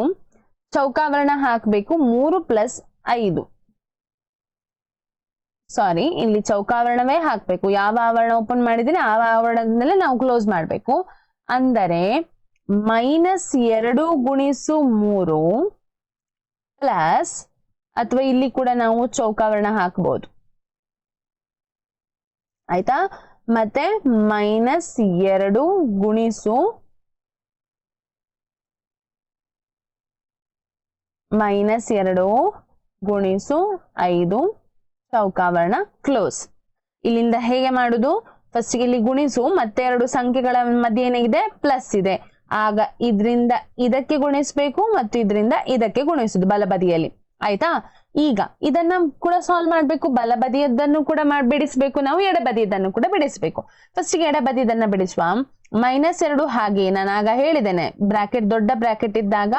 ಚೌಕಾವರಣ ಹಾಕ್ಬೇಕು 3 + 5. ಸಾರಿ, ಇಲ್ಲಿ ಚೌಕಾವರಣವೇ ಹಾಕ್ಬೇಕು. ಯಾವ ಆವರಣ ಓಪನ್ ಮಾಡಿದ್ರೆ ಆ ಆವರಣದಿಂದಲೇ ನಾವು ಕ್ಲೋಸ್ ಮಾಡ್ಬೇಕು. ಅಂದರೆ -2 ಗುಣಿಸು 3 ಪ್ಲಸ್, ಅಥವಾ ಇಲ್ಲಿ ಕೂಡ ನಾವು ಚೌಕಾವರ್ಣ ಹಾಕಬಹುದು ಆಯ್ತಾ. ಮತ್ತೆ -2 ಗುಣಿಸು -2 ಗುಣಿಸು 5 ಚೌಕಾವರ್ಣ ಕ್ಲೋಸ್. ಇಲ್ಲಿಂದ ಹೇಗೆ ಮಾಡುದು, ಫಸ್ಟ್ ಇಲ್ಲಿ ಗುಣಿಸು, ಮತ್ತೆ 2 ಸಂಖ್ಯೆಗಳ ಮಧ್ಯೆ ಏನಿದೆ ಪ್ಲಸ್ ಇದೆ, ಆಗ ಇದರಿಂದ ಇದಕ್ಕೆ ಗುಣಿಸ್ಬೇಕು ಮತ್ತು ಇದರಿಂದ ಇದಕ್ಕೆ ಗುಣಿಸುದು ಬಲಬದಿಯಲ್ಲಿ ಆಯ್ತಾ. ಈಗ ಇದನ್ನ ಕೂಡ ಸಾಲ್ವ್ ಮಾಡ್ಬೇಕು, ಬಲಬದಿಯದನ್ನು ಕೂಡ ಬಿಡಿಸ್ಬೇಕು, ನಾವು ಎಡಬದಿಯದನ್ನು ಕೂಡ ಬಿಡಿಸ್ಬೇಕು. ಫಸ್ಟ್ ಎಡಬದಿಯದನ್ನ ಬಿಡಿಸುವ. -2 ಹಾಗೆ ನಾನು ಆಗ ಹೇಳಿದ್ದೇನೆ, ಬ್ರಾಕೆಟ್ ದೊಡ್ಡ ಬ್ರಾಕೆಟ್ ಇದ್ದಾಗ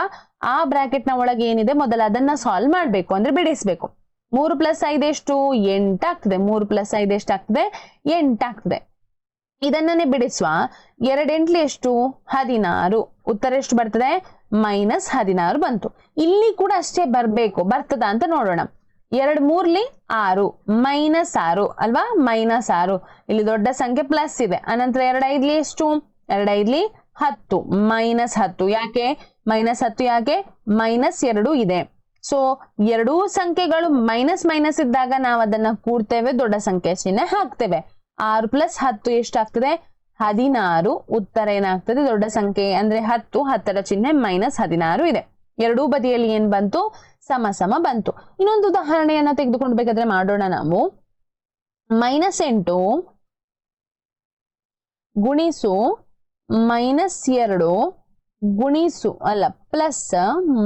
ಆ ಬ್ರಾಕೆಟ್ ನ ಒಳಗೆ ಏನಿದೆ ಮೊದಲು ಅದನ್ನ ಸಾಲ್ವ್ ಮಾಡ್ಬೇಕು, ಅಂದ್ರೆ ಬಿಡಿಸ್ಬೇಕು. 3 + 5 ಎಷ್ಟು? 8 ಆಗ್ತದೆ. 3 + 5 ಎಷ್ಟಾಗ್ತದೆ? 8 ಆಗ್ತದೆ. ಇದನ್ನೇ ಬಿಡಿಸುವ. 2 8 ಎಷ್ಟು? 16. ಉತ್ತರ ಎಷ್ಟು ಬರ್ತದೆ? -16 ಬಂತು. ಇಲ್ಲಿ ಕೂಡ ಅಷ್ಟೇ ಬರ್ಬೇಕು, ಬರ್ತದ ಅಂತ ನೋಡೋಣ. 2 3 6 -6 ಅಲ್ವಾ, -6. ಇಲ್ಲಿ ದೊಡ್ಡ ಸಂಖ್ಯೆ ಪ್ಲಸ್ ಇದೆ. ಅನಂತರ 2 5 ಎಷ್ಟು? 2 5 10 -10. ಯಾಕೆ -10? ಯಾಕೆ? -2 ಇದೆ. ಸೊ ಎರಡೂ ಸಂಖ್ಯೆಗಳು ಮೈನಸ್ ಇದ್ದಾಗ ನಾವು ಅದನ್ನ ಕೂಡ್ತೇವೆ, ದೊಡ್ಡ ಸಂಖ್ಯೆ ಚಿಹ್ನೆ ಹಾಕ್ತೇವೆ. 6 + 10 ಎಷ್ಟಾಗ್ತದೆ? 16. ಉತ್ತರ ಏನಾಗ್ತದೆ? ದೊಡ್ಡ ಸಂಖ್ಯೆ ಅಂದ್ರೆ 10, 10ರ ಚಿಹ್ನೆ -16 ಇದೆ. ಎರಡೂ ಬದಿಯಲ್ಲಿ ಏನ್ ಬಂತು? ಸಮ ಬಂತು. ಇನ್ನೊಂದು ಉದಾಹರಣೆಯನ್ನ ತೆಗೆದುಕೊಂಡು ಬೇಕಾದ್ರೆ ಮಾಡೋಣ ನಾವು. -8 ಗುಣಿಸು -2 ಗುಣಿಸು ಅಲ್ಲ ಪ್ಲಸ್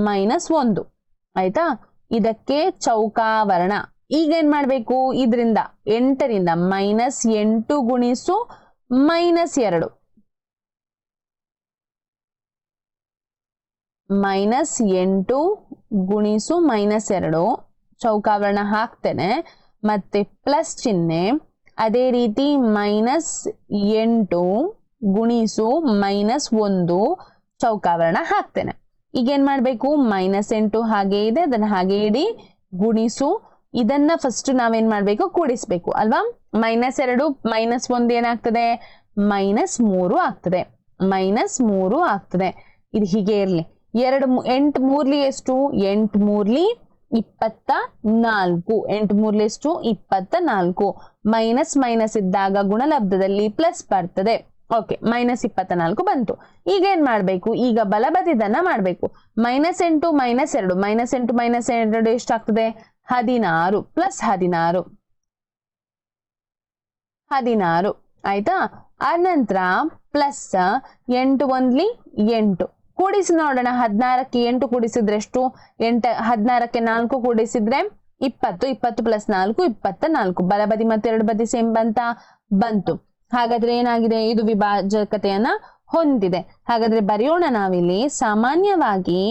-1 ಆಯ್ತಾ. ಇದಕ್ಕೆ ಚೌಕಾವರ್ಣ. ಈಗ ಏನ್ ಮಾಡ್ಬೇಕು? ಇದರಿಂದ 8ರಿಂದ -8 ಗುಣಿಸು -2 -8 ಗುಣಿಸು -2 ಚೌಕಾವರ್ಣ ಹಾಕ್ತೇನೆ, ಮತ್ತೆ ಪ್ಲಸ್ ಚಿಹ್ನೆ. ಅದೇ ರೀತಿ -8 ಗುಣಿಸು -1 ಚೌಕಾವರ್ಣ ಹಾಕ್ತೇನೆ. ಈಗ ಏನ್ ಮಾಡ್ಬೇಕು? -8 ಹಾಗೆ ಇದೆ, ಅದನ್ನ ಹಾಗೆ ಇಡಿ, ಗುಣಿಸು. ಇದನ್ನ ಫಸ್ಟ್ ನಾವೇನ್ ಮಾಡ್ಬೇಕು? ಕೂಡಿಸ್ಬೇಕು ಅಲ್ವಾ. -2 -1 ಏನಾಗ್ತದೆ? -3 ಆಗ್ತದೆ. -3 ಆಗ್ತದೆ. ಇದು ಹೀಗೆ ಇರ್ಲಿ. 8 3 ಎಷ್ಟು? 8 3 24. 8 3 ಎಷ್ಟು? 24. ಮೈನಸ್ ಇದ್ದಾಗ ಗುಣಲಬ್ಧದಲ್ಲಿ ಪ್ಲಸ್ ಬರ್ತದೆ. ಓಕೆ, -24 ಬಂತು. ಈಗ ಏನ್ ಮಾಡ್ಬೇಕು? ಈಗ ಬಲಬದಿದನ್ನ ಮಾಡ್ಬೇಕು. -8 -2 -8 -2 ಎಷ್ಟಾಗ್ತದೆ? 16 + 16 ಆಯ್ತಾ. ಆನಂತರ ಪ್ಲಸ್ 8 1 8 ಕೂಡಿಸಿ ನೋಡೋಣ. 16ಕ್ಕೆ 8 ಕೂಡಿಸಿದ್ರೆ ಎಷ್ಟು? 16ಕ್ಕೆ 4 ಕೂಡಿಸಿದ್ರೆ 20. 20 + 4 24. ಬಲಬದಿ ಮತ್ತೆ ಎರಡು ಬದಿ ಸೇಮ್ ಬಂತು. ಹಾಗಾದ್ರೆ ಏನಾಗಿದೆ? ಇದು ವಿಭಾಜಕತೆಯನ್ನ ಹೊಂದಿದೆ. ಹಾಗಾದ್ರೆ ಬರೆಯೋಣ ನಾವಿಲ್ಲಿ. ಸಾಮಾನ್ಯವಾಗಿ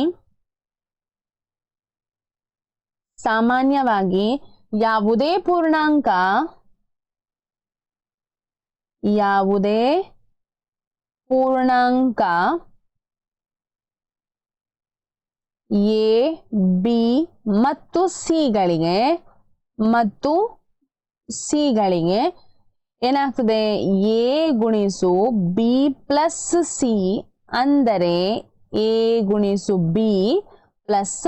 ಯಾವುದೇ ಪೂರ್ಣಾಂಕ ಎ ಬಿ ಮತ್ತು ಸಿಗಳಿಗೆ ಏನಾಗ್ತದೆ? ಎ ಗುಣಿಸು ಬಿ ಪ್ಲಸ್ ಸಿ ಅಂದರೆ ಎ ಗುಣಿಸು ಬಿ ಪ್ಲಸ್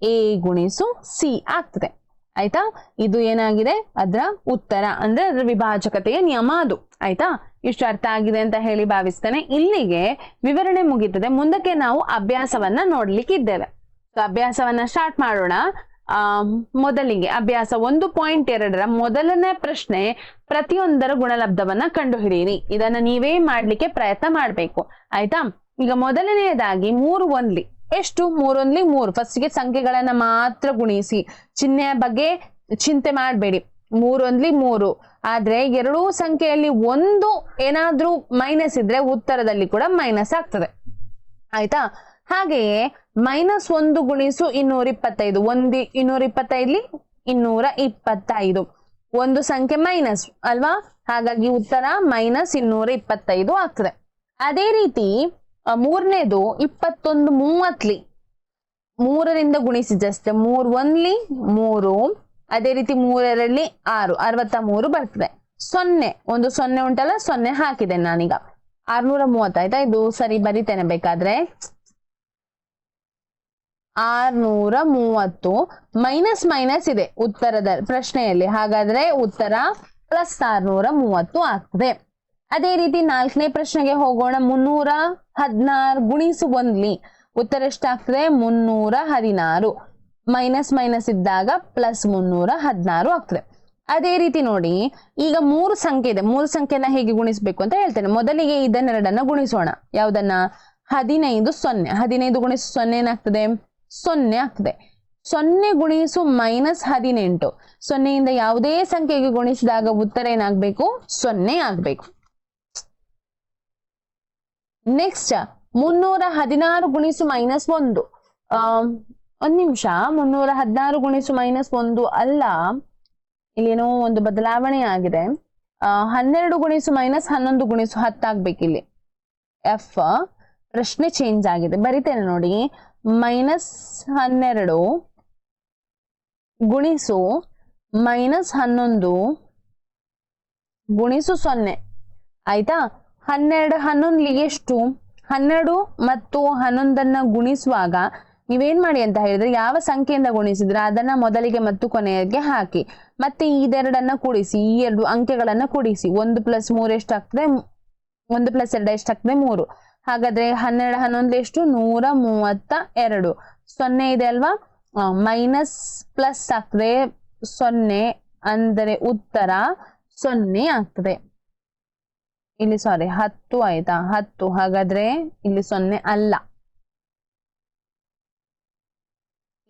ಎ ಗುಣಿಸು ಸಿ ಆಗ್ತದೆ ಆಯ್ತಾ. ಇದು ಏನಾಗಿದೆ? ಅದರ ಉತ್ತರ ಅಂದ್ರೆ ಅದರ ವಿಭಾಜಕತೆಯ ನಿಯಮ ಅದು ಆಯ್ತಾ. ಇಷ್ಟು ಅರ್ಥ ಆಗಿದೆ ಅಂತ ಹೇಳಿ ಭಾವಿಸ್ತೇನೆ. ಇಲ್ಲಿಗೆ ವಿವರಣೆ ಮುಗೀತದೆ. ಮುಂದಕ್ಕೆ ನಾವು ಅಭ್ಯಾಸವನ್ನ ನೋಡ್ಲಿಕ್ಕಿದ್ದೇವೆ. ಅಭ್ಯಾಸವನ್ನ ಸ್ಟಾರ್ಟ್ ಮಾಡೋಣ. ಮೊದಲಿಗೆ ಅಭ್ಯಾಸ 1.2ರ ಮೊದಲನೇ ಪ್ರಶ್ನೆ, ಪ್ರತಿಯೊಂದರ ಗುಣಲಬ್ಧವನ್ನ ಕಂಡುಹಿಡಿಯಿರಿ. ಇದನ್ನ ನೀವೇ ಮಾಡ್ಲಿಕ್ಕೆ ಪ್ರಯತ್ನ ಮಾಡ್ಬೇಕು ಆಯ್ತಾ. ಈಗ ಮೊದಲನೆಯದಾಗಿ 3 1 ಎಷ್ಟು? 3 1 3. ಫಸ್ಟ್ಗೆ ಸಂಖ್ಯೆಗಳನ್ನ ಮಾತ್ರ ಗುಣಿಸಿ, ಚಿಹ್ನೆಯ ಬಗ್ಗೆ ಚಿಂತೆ ಮಾಡಬೇಡಿ. 3 1 3. ಆದ್ರೆ ಎರಡೂ ಸಂಖ್ಯೆಯಲ್ಲಿ ಒಂದು ಏನಾದ್ರೂ ಮೈನಸ್ ಇದ್ರೆ ಉತ್ತರದಲ್ಲಿ ಕೂಡ ಮೈನಸ್ ಆಗ್ತದೆ ಆಯ್ತಾ. ಹಾಗೆಯೇ -1 ಗುಣಿಸು 225. 225 225. ಒಂದು ಸಂಖ್ಯೆ ಮೈನಸ್ ಅಲ್ವಾ, ಹಾಗಾಗಿ ಉತ್ತರ -225 ಆಗ್ತದೆ. ಅದೇ ರೀತಿ ಮೂರನೇದು 21 30. 3ರಿಂದ ಗುಣಿಸಿದಷ್ಟೇ. 3 1 3. ಅದೇ ರೀತಿ 3 2 6 63 ಬರ್ತದೆ. 0 ಒಂದು 0 ಉಂಟಲ್ಲ, 0 ಹಾಕಿದೆ ನಾನೀಗ. 630 ಆಯ್ತಾ. ಇದು ಸರಿ ಬರಿತೇನೆ ಬೇಕಾದ್ರೆ. 630 ಮೈನಸ್ ಮೈನಸ್ ಇದೆ ಉತ್ತರದ ಪ್ರಶ್ನೆಯಲ್ಲಿ, ಹಾಗಾದ್ರೆ ಉತ್ತರ ಪ್ಲಸ್ 630 ಆಗ್ತದೆ. ಅದೇ ರೀತಿ 4ನೇ ಪ್ರಶ್ನೆಗೆ ಹೋಗೋಣ. 316 ಗುಣಿಸು 1 ಉತ್ತರ ಎಷ್ಟಾಗ್ತದೆ? 316. ಮೈನಸ್ ಮೈನಸ್ ಇದ್ದಾಗ ಪ್ಲಸ್ 316 ಆಗ್ತದೆ. ಅದೇ ರೀತಿ ನೋಡಿ, ಈಗ 3 ಸಂಖ್ಯೆ ಇದೆ, 3 ಸಂಖ್ಯೆನ ಹೇಗೆ ಗುಣಿಸ್ಬೇಕು ಅಂತ ಹೇಳ್ತೇನೆ. ಮೊದಲಿಗೆ ಇದನ್ನೆರಡನ್ನ ಗುಣಿಸೋಣ. ಯಾವ್ದನ್ನ? 15 0. 15 ಗುಣಿಸು 0 ಏನಾಗ್ತದೆ? 0 ಆಗ್ತದೆ. 0 ಗುಣಿಸು ಮೈನಸ್ 18. 0ಯಿಂದ ಯಾವುದೇ ಸಂಖ್ಯೆಗೆ ಗುಣಿಸಿದಾಗ ಉತ್ತರ ಏನಾಗ್ಬೇಕು? 0 ಆಗ್ಬೇಕು. ನೆಕ್ಸ್ಟ್ 316 ಗುಣಿಸು ಮೈನಸ್ 1. ಒಂದ್ ನಿಮಿಷ, 316 ಗುಣಿಸು ಮೈನಸ್ 1 ಅಲ್ಲ, ಇಲ್ಲೇನೋ ಒಂದು ಬದಲಾವಣೆ ಆಗಿದೆ. 12 ಗುಣಿಸು ಮೈನಸ್ 11 ಗುಣಿಸು 10 ಆಗ್ಬೇಕು ಇಲ್ಲಿ. ಎಫ್ ಪ್ರಶ್ನೆ ಚೇಂಜ್ ಆಗಿದೆ, ಬರಿತೇನೆ ನೋಡಿ. -12 ಗುಣಿಸು -11 ಗುಣಿಸು 0 ಆಯ್ತಾ. 12 11 ಎಷ್ಟು? 12 ಮತ್ತು 11 ಗುಣಿಸುವಾಗ ನೀವೇನ್ ಮಾಡಿ ಅಂತ ಹೇಳಿದ್ರೆ, ಯಾವ ಸಂಖ್ಯೆಯಿಂದ ಗುಣಿಸಿದ್ರೆ ಅದನ್ನ ಮೊದಲಿಗೆ ಮತ್ತು ಕೊನೆಗೆ ಹಾಕಿ, ಮತ್ತೆ ಇದೆರಡನ್ನ ಕೂಡಿಸಿ, ಈ 2 ಅಂಕೆಗಳನ್ನ ಕೂಡಿಸಿ. 1 + 3 ಎಷ್ಟಾಗ್ತದೆ? 1 + 2 ಎಷ್ಟಾಗ್ತದೆ? 3. ಹಾಗಾದ್ರೆ 12 11 ಎಷ್ಟು? 132. 0 ಇದೆ ಅಲ್ವಾ, ಮೈನಸ್ ಪ್ಲಸ್ ಆಗ್ತದೆ 0, ಅಂದರೆ ಉತ್ತರ 0 ಆಗ್ತದೆ. ಇಲ್ಲಿ ಸಾರಿ 10 ಆಯ್ತಾ? 10. ಹಾಗಾದ್ರೆ ಇಲ್ಲಿ 0 ಅಲ್ಲ,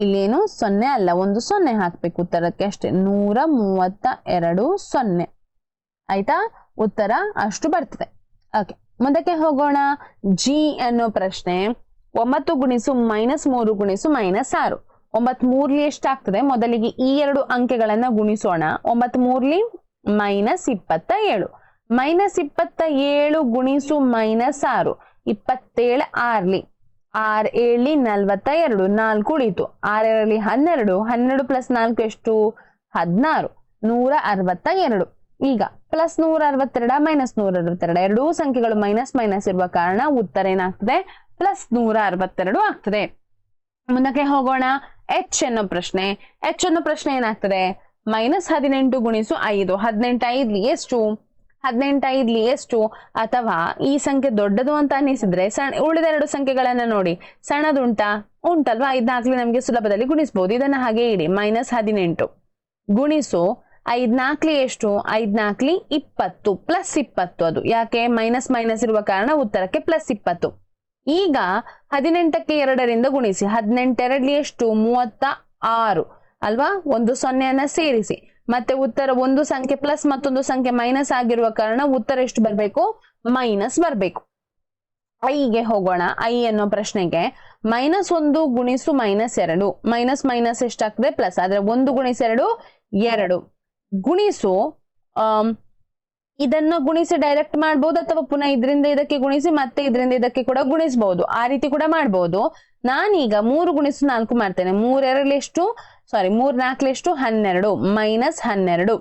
ಇಲ್ಲೇನು 0 ಅಲ್ಲ, ಒಂದು 0 ಹಾಕ್ಬೇಕು ಉತ್ತರಕ್ಕೆ ಅಷ್ಟೇ. 132 0 ಆಯ್ತಾ. ಉತ್ತರ ಅಷ್ಟು ಬರ್ತದೆ. ಓಕೆ, ಮುಂದಕ್ಕೆ ಹೋಗೋಣ. ಜಿ ಅನ್ನೋ ಪ್ರಶ್ನೆ. 9 ಗುಣಿಸು -3 ಗುಣಿಸು -6. 9 3 ಎಷ್ಟಾಗ್ತದೆ? ಮೊದಲಿಗೆ ಈ 2 ಅಂಕೆಗಳನ್ನ ಗುಣಿಸೋಣ. 9 3 -27. -27 ಗುಣಿಸು -6. 27 6 6 7 42. 4 ಉಳಿತು. 6 2 12. 12 + 4 ಎಷ್ಟು? 16. 162. ಈಗ ಪ್ಲಸ್ 162 -162 ಎರಡೂ ಸಂಖ್ಯೆಗಳು ಮೈನಸ್ ಮೈನಸ್ ಇರುವ ಕಾರಣ ಉತ್ತರ ಏನಾಗ್ತದೆ? ಪ್ಲಸ್ 162 ಆಗ್ತದೆ. ಮುಂದಕ್ಕೆ ಹೋಗೋಣ. ಎಚ್ ಅನ್ನೋ ಪ್ರಶ್ನೆ. ಎಚ್ ಅನ್ನೋ ಪ್ರಶ್ನೆ ಏನಾಗ್ತದೆ? -18 ಗುಣಿಸು 5. 18 5 ಎಷ್ಟು? 18 5 ಎಷ್ಟು? ಅಥವಾ ಈ ಸಂಖ್ಯೆ ದೊಡ್ಡದು ಅಂತ ಅನಿಸಿದ್ರೆ ಉಳಿದ 2 ಸಂಖ್ಯೆಗಳನ್ನ ನೋಡಿ, ಸಣ್ಣದುಂಟಾ? ಉಂಟಲ್ವಾ? 5 4 ನಮ್ಗೆ ಸುಲಭದಲ್ಲಿ ಗುಣಿಸಬಹುದು. ಇದನ್ನ ಹಾಗೆ ಇಡಿ. -18 ಗುಣಿಸು 5 4 ಎಷ್ಟು? 5 4 20 ಪ್ಲಸ್ 20. ಅದು ಯಾಕೆ? ಮೈನಸ್ ಮೈನಸ್ ಇರುವ ಕಾರಣ ಉತ್ತರಕ್ಕೆ ಪ್ಲಸ್ 20. ಈಗ 18ಕ್ಕೆ 2ರಿಂದ ಗುಣಿಸಿ. 18 2 ಎಷ್ಟು? 36 ಅಲ್ವಾ? ಒಂದು 0 ಸೇರಿಸಿ. ಮತ್ತೆ ಉತ್ತರ ಒಂದು ಸಂಖ್ಯೆ ಪ್ಲಸ್ ಮತ್ತೊಂದು ಸಂಖ್ಯೆ ಮೈನಸ್ ಆಗಿರುವ ಕಾರಣ ಉತ್ತರ ಎಷ್ಟು ಬರಬೇಕು? ಮೈನಸ್ ಬರಬೇಕು. ಐಗೆ ಹೋಗೋಣ. ಐ ಅನ್ನೋ ಪ್ರಶ್ನೆಗೆ -1 ಗುಣಿಸು -2. ಮೈನಸ್ ಮೈನಸ್ ಎಷ್ಟಾಗ್ತದೆ? ಪ್ಲಸ್. ಆದ್ರೆ 1 ಗುಣಿಸು 2 2 ಗುಣಿಸು. ಇದನ್ನ ಗುಣಿಸಿ ಡೈರೆಕ್ಟ್ ಮಾಡ್ಬೋದು, ಅಥವಾ ಪುನಃ ಇದರಿಂದ ಇದಕ್ಕೆ ಗುಣಿಸಿ ಮತ್ತೆ ಇದರಿಂದ ಇದಕ್ಕೆ ಕೂಡ ಗುಣಿಸಬಹುದು. ಆ ರೀತಿ ಕೂಡ ಮಾಡಬಹುದು. ನಾನೀಗ 3 ಗುಣಿಸು 4 ಮಾಡ್ತೇನೆ. 3 2 ಎಷ್ಟು? ಸಾರಿ 3 4 ಎಷ್ಟು? 12 -12.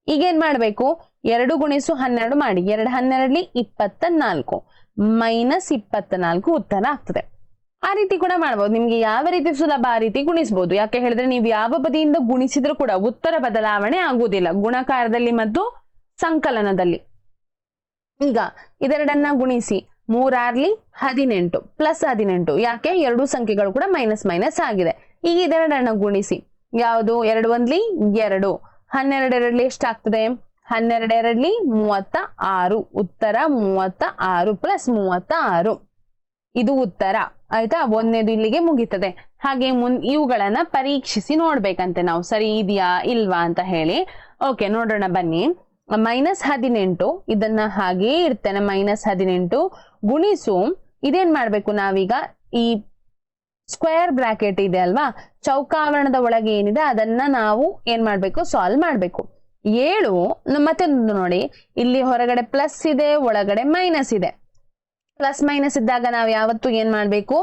ಈಗೇನ್ ಮಾಡ್ಬೇಕು? 2 ಗುಣಿಸು 12 ಮಾಡಿ. 2 12 24 -24 ಉತ್ತರ ಆಗ್ತದೆ. ಆ ರೀತಿ ಕೂಡ ಮಾಡಬಹುದು. ನಿಮ್ಗೆ ಯಾವ ರೀತಿ ಸುಲಭ ಆ ರೀತಿ ಗುಣಿಸಬಹುದು. ಯಾಕೆ ಹೇಳಿದ್ರೆ ನೀವು ಯಾವ ಬದಿಯಿಂದ ಗುಣಿಸಿದ್ರು ಕೂಡ ಉತ್ತರ ಬದಲಾವಣೆ ಆಗುವುದಿಲ್ಲ, ಗುಣಕಾರದಲ್ಲಿ ಮತ್ತು ಸಂಕಲನದಲ್ಲಿ. ಈಗ ಇದೆರಡನ್ನ ಗುಣಿಸಿ. 3 6 18 ಪ್ಲಸ್ 18. ಯಾಕೆ? 2 ಸಂಖ್ಯೆಗಳು ಕೂಡ ಮೈನಸ್ ಮೈನಸ್ ಆಗಿದೆ. ಈಗ ಇದೆರಡನ್ನ ಗುಣಿಸಿ. ಯಾವುದು? 2 1 2. 12 2 ಎಷ್ಟಾಗ್ತದೆ? 12 2 36. ಉತ್ತರ 36 ಪ್ಲಸ್ 36. ಇದು ಉತ್ತರ ಆಯ್ತಾ. ಒಂದನೇದು ಇಲ್ಲಿಗೆ ಮುಗಿತದೆ. ಹಾಗೆ ಇವುಗಳನ್ನ ಪರೀಕ್ಷಿಸಿ ನೋಡ್ಬೇಕಂತೆ ನಾವು, ಸರಿ ಇದೆಯಾ ಇಲ್ವಾ ಅಂತ ಹೇಳಿ. ಓಕೆ, ನೋಡೋಣ ಬನ್ನಿ. -18 ಇದನ್ನ ಹಾಗೇ ಇಡ್ತೇನೆ. -18 ಗುಣಿಸು. ಇದೇನ್ ಮಾಡ್ಬೇಕು ನಾವೀಗ? ಈ ಸ್ಕ್ವೇರ್ ಬ್ರಾಕೆಟ್ ಇದೆ ಅಲ್ವಾ, ಚೌಕಾವರಣದ ಒಳಗೆ ಏನಿದೆ ಅದನ್ನ ನಾವು ಏನ್ ಮಾಡ್ಬೇಕು? ಸಾಲ್ವ್ ಮಾಡ್ಬೇಕು. 7 ಮತ್ತೆ ನೋಡಿ, ಇಲ್ಲಿ ಹೊರಗಡೆ ಪ್ಲಸ್ ಇದೆ, ಒಳಗಡೆ ಮೈನಸ್ ಇದೆ. ಪ್ಲಸ್ ಮೈನಸ್ ಇದ್ದಾಗ ನಾವು ಯಾವತ್ತು ಏನ್ ಮಾಡ್ಬೇಕು?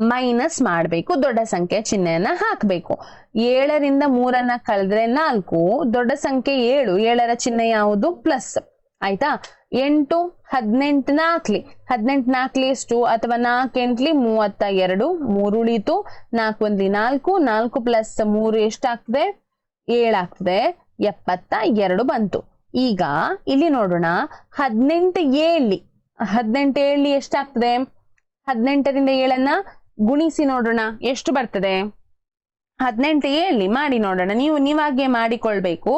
ಮೈನಸ್ ಮಾಡ್ಬೇಕು. ದೊಡ್ಡ ಸಂಖ್ಯೆ ಚಿಹ್ನೆಯನ್ನ ಹಾಕ್ಬೇಕು. 7ರಿಂದ 3 ಕಳೆದ್ರೆ 4. ದೊಡ್ಡ ಸಂಖ್ಯೆ 7. 7ರ ಚಿಹ್ನೆ ಯಾವುದು? ಪ್ಲಸ್. ಆಯ್ತಾ. 8 18 ನಾಲ್ಕಲಿ 18 ನಾಲ್ಕಲಿ ಎಷ್ಟು, ಅಥವಾ 4 8ಲಿ 32, 3 ಉಳಿತು, 4 1ಲಿ 4, 4 ಪ್ಲಸ್ 3 ಎಷ್ಟಾಗ್ತದೆ 7 ಆಗ್ತದೆ, 72 ಬಂತು. ಈಗ ಇಲ್ಲಿ ನೋಡೋಣ 18 7ಲಿ ಎಷ್ಟಾಗ್ತದೆ, 18ರಿಂದ 7ಅನ್ನ ಗುಣಿಸಿ ನೋಡೋಣ ಎಷ್ಟು ಬರ್ತದೆ. 18 7ಲಿ ಮಾಡಿ ನೋಡೋಣ, ನೀವಾಗೆ ಮಾಡಿಕೊಳ್ಬೇಕು,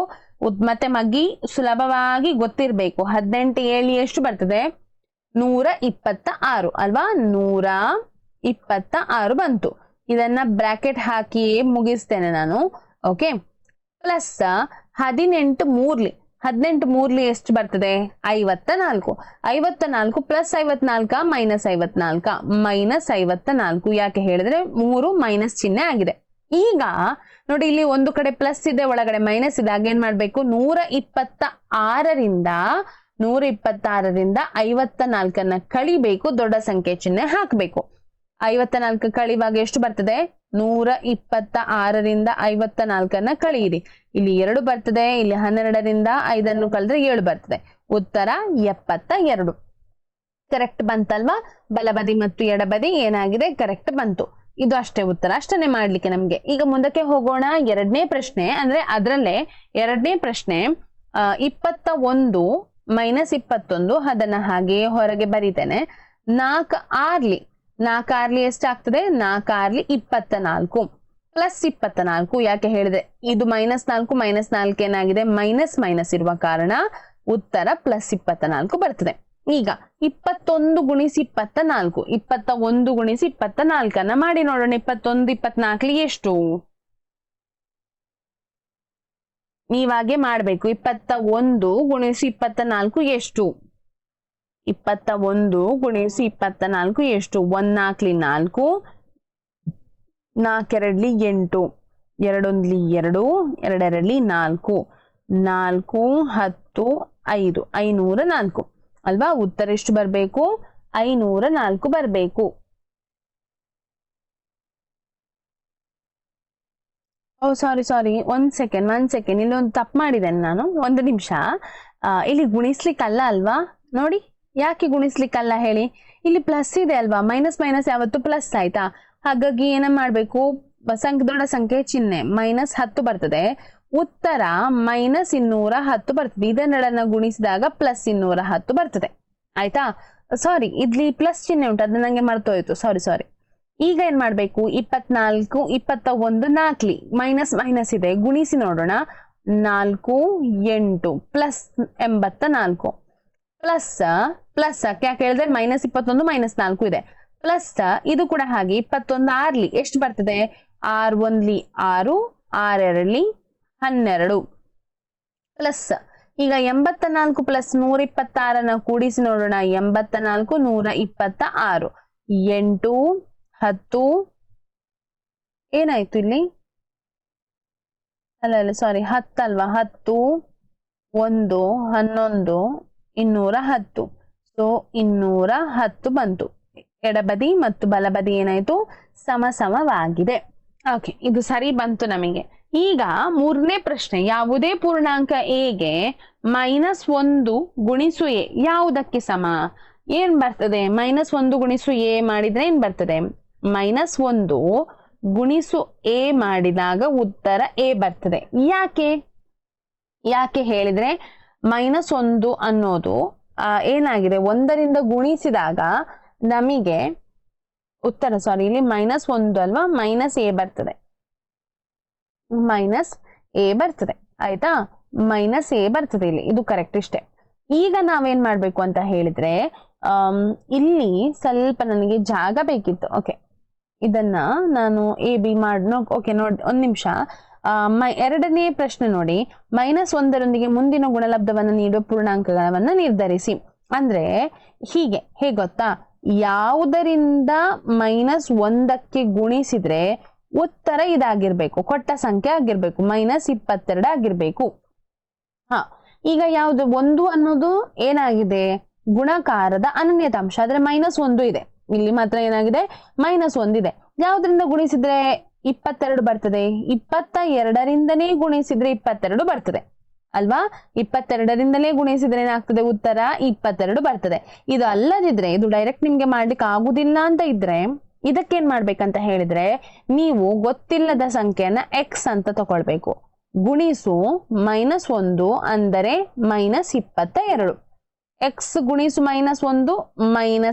ಮತ್ತೆ ಮಗ್ಗಿ ಸುಲಭವಾಗಿ ಗೊತ್ತಿರ್ಬೇಕು. 18 7ಲಿ ಎಷ್ಟು ಬರ್ತದೆ, 126 ಅಲ್ವಾ, 126 ಬಂತು. ಇದನ್ನ ಬ್ರಾಕೆಟ್ ಹಾಕಿ ಮುಗಿಸ್ತೇನೆ ನಾನು. ಓಕೆ, ಪ್ಲಸ್ 18 3ಲಿ ಎಷ್ಟು ಬರ್ತದೆ, 54. 54 ಪ್ಲಸ್ 54 ಮೈನಸ್ 54, -54. ಯಾಕೆ ಹೇಳಿದ್ರೆ 3 ಮೈನಸ್ ಚಿಹ್ನೆ ಆಗಿದೆ. ಈಗ ನೋಡಿ, ಇಲ್ಲಿ ಒಂದು ಕಡೆ ಪ್ಲಸ್ ಇದೆ, ಒಳಗಡೆ ಮೈನಸ್ ಇದೆ. ಆಗೇನ್ ಮಾಡ್ಬೇಕು, 126ರಿಂದ 54ಅನ್ನ ಕಳಿಬೇಕು, ದೊಡ್ಡ ಸಂಖ್ಯೆ ಚಿಹ್ನೆ ಹಾಕಬೇಕು. 54 ಕಳಿವಾಗ ಎಷ್ಟು ಬರ್ತದೆ, 126ರಿಂದ 54ಅನ್ನ ಕಳೆಯಿರಿ. ಇಲ್ಲಿ 2 ಬರ್ತದೆ, ಇಲ್ಲಿ 12ರಿಂದ 5ಅನ್ನು ಕಳೆದ್ರೆ 7 ಬರ್ತದೆ. ಉತ್ತರ 72. ಕರೆಕ್ಟ್ ಬಂತಲ್ವಾ. ಬಲಬದಿ ಮತ್ತು ಎಡಬದಿ ಏನಾಗಿದೆ, ಕರೆಕ್ಟ್ ಬಂತು. ಇದು ಅಷ್ಟೇ ಉತ್ತರ, ಅಷ್ಟನ್ನೇ ಮಾಡ್ಲಿಕ್ಕೆ ನಮ್ಗೆ. ಈಗ ಮುಂದಕ್ಕೆ ಹೋಗೋಣ. ಎರಡನೇ ಪ್ರಶ್ನೆ, ಅಂದ್ರೆ ಅದರಲ್ಲೇ ಎರಡನೇ ಪ್ರಶ್ನೆ 21 - 21, ಅದನ್ನ ಹಾಗೆ ಹೊರಗೆ ಬರೀತೇನೆ. 4 6ಲಿ ಎಷ್ಟಾಗ್ತದೆ, 4 6ಲಿ 24 ಪ್ಲಸ್ 24. ಯಾಕೆ ಹೇಳಿದ್ರೆ ಇದು -4 -4 ಏನಾಗಿದೆ, ಮೈನಸ್ ಇರುವ ಕಾರಣ ಉತ್ತರ ಪ್ಲಸ್ 24 ಬರ್ತದೆ. ಈಗ 21 ಗುಣಿಸಿ 24, 21 ಗುಣಿಸಿ 24 ಮಾಡಿ ನೋಡೋಣ. 21 24ಲಿ ಎಷ್ಟು, ನೀವಾಗೆ ಮಾಡ್ಬೇಕು. 21 ಗುಣಿಸಿ 24 ಎಷ್ಟು, 21 ಗುಣಿಸಿ 24 ಎಷ್ಟು, 1 4ಲಿ 4, 4 2ಲಿ 8, 2 1ಲಿ 2, 2 2ಲಿ 4, 4 10 5, 504 ಅಲ್ವಾ. ಉತ್ತರ ಎಷ್ಟು ಬರ್ಬೇಕು, 504 ಬರ್ಬೇಕು. ಓ ಸಾರಿ, ಒಂದ್ ಸೆಕೆಂಡ್, ಇಲ್ಲಿ ಒಂದು ತಪ್ಪು ಮಾಡಿದ್ದೇನೆ ನಾನು. ಒಂದು ನಿಮಿಷ. ಇಲ್ಲಿ ಗುಣಿಸ್ಲಿಕ್ಕಲ್ಲ ಅಲ್ವಾ, ನೋಡಿ ಯಾಕೆ ಗುಣಿಸ್ಲಿಕ್ಕಲ್ಲ ಹೇಳಿ. ಇಲ್ಲಿ ಪ್ಲಸ್ ಇದೆ ಅಲ್ವಾ, ಮೈನಸ್ ಯಾವತ್ತು ಪ್ಲಸ್ ಆಯ್ತಾ. ಹಾಗಾಗಿ ಏನ ಮಾಡ್ಬೇಕು, ದೊಡ್ಡ ಸಂಖ್ಯೆ ಚಿಹ್ನೆ -10 ಬರ್ತದೆ. ಉತ್ತರ -210 ಬರ್ತದೆ. ಇದನ್ನೆರಡನ್ನ ಗುಣಿಸಿದಾಗ ಪ್ಲಸ್ 210 ಬರ್ತದೆ. ಆಯ್ತಾ. ಸಾರಿ, ಇಲ್ಲಿ ಪ್ಲಸ್ ಚಿಹ್ನೆ ಉಂಟು, ಅದು ನಂಗೆ ಮರ್ತೋಯ್ತು. ಸಾರಿ. ಈಗ ಏನ್ ಮಾಡ್ಬೇಕು, 24 21 4ಲಿ ಮೈನಸ್ ಇದೆ, ಗುಣಿಸಿ ನೋಡೋಣ. 4 8 ಪ್ಲಸ್ 84 ಪ್ಲಸ್ ಯಾಕೆ ಹೇಳಿದ್ರೆ -21 -4 ಇದೆ. ಪ್ಲಸ್ ಇದು ಕೂಡ ಹಾಗೆ 21 6ಲಿ ಎಷ್ಟು ಬರ್ತದೆ, 6 1ಲಿ 6, 6 2ಲಿ 12 ಪ್ಲಸ್. ಈಗ 84 ಪ್ಲಸ್ 126 ಕೂಡಿಸಿ ನೋಡೋಣ. 84 126, 8 10 ಏನಾಯ್ತು ಇಲ್ಲಿ, ಅಲ್ಲ ಸಾರಿ 10 ಅಲ್ವಾ, 10 1 11 210. ಸೊ 210 ಬಂತು. ಎಡಬದಿ ಮತ್ತು ಬಲಬದಿ ಏನಾಯ್ತು, ಸಮವಾಗಿದೆ. ಓಕೆ, ಇದು ಸರಿ ಬಂತು ನಮಗೆ. ಈಗ ಮೂರನೇ ಪ್ರಶ್ನೆ, ಯಾವುದೇ ಪೂರ್ಣಾಂಕ ಎಗೆ -1 ಗುಣಿಸು ಎ ಯಾವುದಕ್ಕೆ ಸಮ, ಏನ್ ಬರ್ತದೆ. -1 ಗುಣಿಸು ಎ ಮಾಡಿದ್ರೆ ಏನ್ ಬರ್ತದೆ, -1 ಗುಣಿಸು ಎ ಮಾಡಿದಾಗ ಉತ್ತರ ಎ ಬರ್ತದೆ. ಯಾಕೆ ಹೇಳಿದ್ರೆ -1 ಅನ್ನೋದು ಏನಾಗಿದೆ, 1ರಿಂದ ಗುಣಿಸಿದಾಗ ನಮಗೆ ಉತ್ತರ, ಸಾರಿ ಇಲ್ಲಿ -1 ಅಲ್ವಾ, -a ಬರ್ತದೆ. -a ಬರ್ತದೆ. ಆಯ್ತಾ, -a ಬರ್ತದೆ ಇಲ್ಲಿ, ಇದು ಕರೆಕ್ಟ್ ಇಷ್ಟೇ. ಈಗ ನಾವೇನ್ ಮಾಡ್ಬೇಕು ಅಂತ ಹೇಳಿದ್ರೆ, ಇಲ್ಲಿ ಸ್ವಲ್ಪ ನನಗೆ ಜಾಗ ಬೇಕಿತ್ತು. ಓಕೆ, ಇದನ್ನ ನಾನು AB ಮಾಡೋ. ಓಕೆ ನೋಡಿ, ಒಂದ್ ನಿಮಿಷ. ಎರಡನೇ ಪ್ರಶ್ನೆ ನೋಡಿ, -1ರೊಂದಿಗೆ ಮುಂದಿನ ಗುಣಲಬ್ಧವನ್ನು ನೀಡುವ ಪೂರ್ಣಾಂಕಗಳನ್ನ ನಿರ್ಧರಿಸಿ. ಅಂದ್ರೆ ಹೇಗೆ ಗೊತ್ತಾ, ಯಾವುದರಿಂದ -1ಕ್ಕೆ ಗುಣಿಸಿದ್ರೆ ಉತ್ತರ ಇದಾಗಿರ್ಬೇಕು, ಕೊಟ್ಟ ಸಂಖ್ಯೆ ಆಗಿರ್ಬೇಕು, -22 ಆಗಿರ್ಬೇಕು. ಈಗ ಯಾವ್ದು 1 ಅನ್ನೋದು ಏನಾಗಿದೆ, ಗುಣಕಾರದ ಅನನ್ಯತಾಂಶ, ಆದ್ರೆ -1 ಇದೆ. ಇಲ್ಲಿ ಮಾತ್ರ ಏನಾಗಿದೆ, -1 ಇದೆ. ಯಾವ್ದ್ರಿಂದ ಗುಣಿಸಿದ್ರೆ 22 ಬರ್ತದೆ, 22ರಿಂದನೇ ಗುಣಿಸಿದ್ರೆ 22 ಬರ್ತದೆ. ಅಲ್ವಾ? 22ರಿಂದಲೇ ಗುಣಿಸಿದ್ರೆ ಏನಾಗ್ತದೆ ಉತ್ತರ 22 ಬರ್ತದೆ. ಇದು ಅಲ್ಲದಿದ್ರೆ, ಇದು ಡೈರೆಕ್ಟ್ ನಿಮ್ಗೆ ಮಾಡ್ಲಿಕ್ಕೆ ಆಗುದಿಲ್ಲ ಅಂತ ಇದ್ರೆ ಇದಕ್ಕೇನ್ ಮಾಡ್ಬೇಕಂತ ಹೇಳಿದ್ರೆ, ನೀವು ಗೊತ್ತಿಲ್ಲದ ಸಂಖ್ಯೆಯನ್ನ ಎಕ್ಸ್ ಅಂತ ತಗೊಳ್ಬೇಕು. ಗುಣಿಸು -1 ಅಂದರೆ -22. ಎಕ್ಸ್ ಗುಣಿಸು -1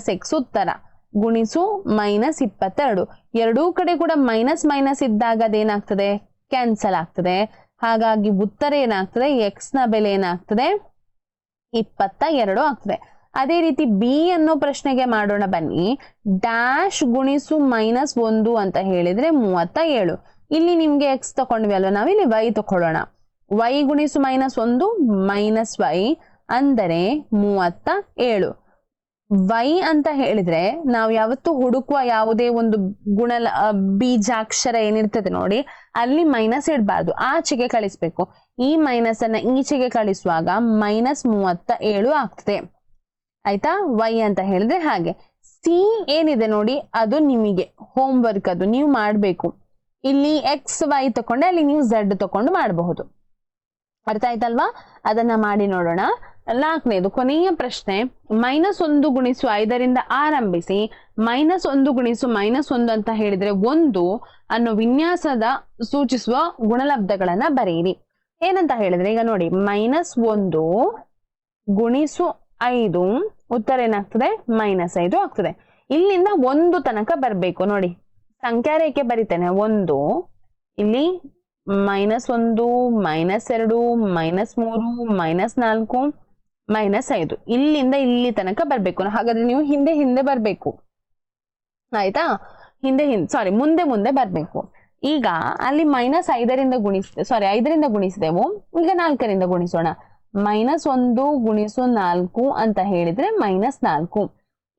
-x ಉತ್ತರ. ಗುಣಿಸು -22. ಎರಡೂ ಕಡೆ ಕೂಡ ಮೈನಸ್ ಇದ್ದಾಗ ಅದೇನಾಗ್ತದೆ, ಕ್ಯಾನ್ಸಲ್ ಆಗ್ತದೆ. ಹಾಗಾಗಿ ಉತ್ತರ ಏನಾಗ್ತದೆ, ಎಕ್ಸ್ ನ ಬೆಲೆ ಏನಾಗ್ತದೆ 22 ಆಗ್ತದೆ. ಅದೇ ರೀತಿ ಬಿ ಅನ್ನೋ ಪ್ರಶ್ನೆಗೆ ಮಾಡೋಣ ಬನ್ನಿ. ಡ್ಯಾಶ್ ಗುಣಿಸು -1 ಅಂತ ಹೇಳಿದ್ರೆ 37. ಇಲ್ಲಿ ನಿಮ್ಗೆ ಎಕ್ಸ್ ತಕೊಂಡ್ವಿ ಅಲ್ವಾ, ನಾವಿಲ್ಲಿ ವೈ ತಕೊಳ್ಳೋಣ. ವೈ ಗುಣಿಸು -1 -y ಅಂದರೆ 37. ವೈ ಅಂತ ಹೇಳಿದ್ರೆ ನಾವು ಯಾವತ್ತು ಹುಡುಕುವ ಯಾವುದೇ ಒಂದು ಬೀಜಾಕ್ಷರ ಏನಿರ್ತದೆ ನೋಡಿ, ಅಲ್ಲಿ ಮೈನಸ್ ಇಡಬಾರ್ದು, ಆಚೆಗೆ ಕಳಿಸ್ಬೇಕು. ಈ ಮೈನಸ್ ಅನ್ನ ಈಚೆಗೆ ಕಳಿಸುವಾಗ -37 ಆಗ್ತದೆ. ಆಯ್ತಾ? ವೈ ಅಂತ ಹೇಳಿದ್ರೆ ಹಾಗೆ. ಸಿ ಏನಿದೆ ನೋಡಿ, ಅದು ನಿಮಗೆ ಹೋಮ್ ವರ್ಕ್, ಅದು ನೀವು ಮಾಡಬೇಕು. ಇಲ್ಲಿ ಎಕ್ಸ್ ವೈ ತಕೊಂಡೆ, ಅಲ್ಲಿ ನೀವು ಝೆಡ್ ತಕೊಂಡು ಮಾಡಬಹುದು. ಅರ್ಥ ಆಯ್ತಲ್ವಾ? ಅದನ್ನ ಮಾಡಿ ನೋಡೋಣ. 4ನೇದು ಕೊನೆಯ ಪ್ರಶ್ನೆ. -1 ಗುಣಿಸು 5ರಿಂದ ಆರಂಭಿಸಿ -1 ಗುಣಿಸು -1 ಅಂತ ಹೇಳಿದ್ರೆ 1 ಅನ್ನೋ ವಿನ್ಯಾಸದ ಸೂಚಿಸುವ ಗುಣಲಬ್ಧಗಳನ್ನ ಬರೆಯಿರಿ. ಏನಂತ ಹೇಳಿದ್ರೆ, ಈಗ ನೋಡಿ, -1 ಗುಣಿಸು 5 ಉತ್ತರ ಏನಾಗ್ತದೆ -5 ಆಗ್ತದೆ. ಇಲ್ಲಿಂದ 1 ತನಕ ಬರ್ಬೇಕು ನೋಡಿ. ಸಂಖ್ಯಾ ರೇಖೆ ಬರಿತೇನೆ. 1 ಇಲ್ಲಿ -1 -2 -3 -4 -5 ಇಲ್ಲಿಂದ ಇಲ್ಲಿ ತನಕ ಬರ್ಬೇಕು. ಹಾಗಾದ್ರೆ ನೀವು ಹಿಂದೆ ಬರ್ಬೇಕು. ಆಯ್ತಾ? ಮುಂದೆ ಬರ್ಬೇಕು. ಈಗ ಅಲ್ಲಿ -5ರಿಂದ ಗುಣಿಸಿದೆವು. ಈಗ 4ರಿಂದ ಗುಣಿಸೋಣ. -1 ಗುಣಿಸು 4 ಅಂತ ಹೇಳಿದ್ರೆ -4.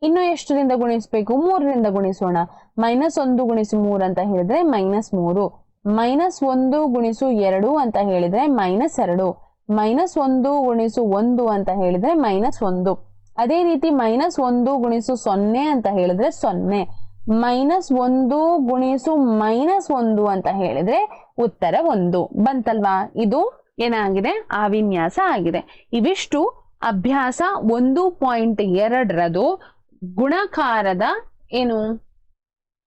ಇನ್ನು ಎಷ್ಟರಿಂದ ಗುಣಿಸ್ಬೇಕು? 3ರಿಂದ ಗುಣಿಸೋಣ. -1 ಗುಣಿಸು 3 ಅಂತ ಹೇಳಿದ್ರೆ -3. -1 ಗುಣಿಸು 2 ಅಂತ ಹೇಳಿದ್ರೆ -2. -1 ಗುಣಿಸು 1 ಅಂತ ಹೇಳಿದ್ರೆ -1. ಅದೇ ರೀತಿ -1 ಗುಣಿಸು 0 ಅಂತ ಹೇಳಿದ್ರೆ 0. -1 ಗುಣಿಸು -1 ಅಂತ ಹೇಳಿದ್ರೆ ಉತ್ತರ 1 ಬಂತಲ್ವಾ? ಇದು ಏನಾಗಿದೆ? ಆ ವಿನ್ಯಾಸ ಆಗಿದೆ. ಇವಿಷ್ಟು ಅಭ್ಯಾಸ 1.2ರದು ಗುಣಾಕಾರದ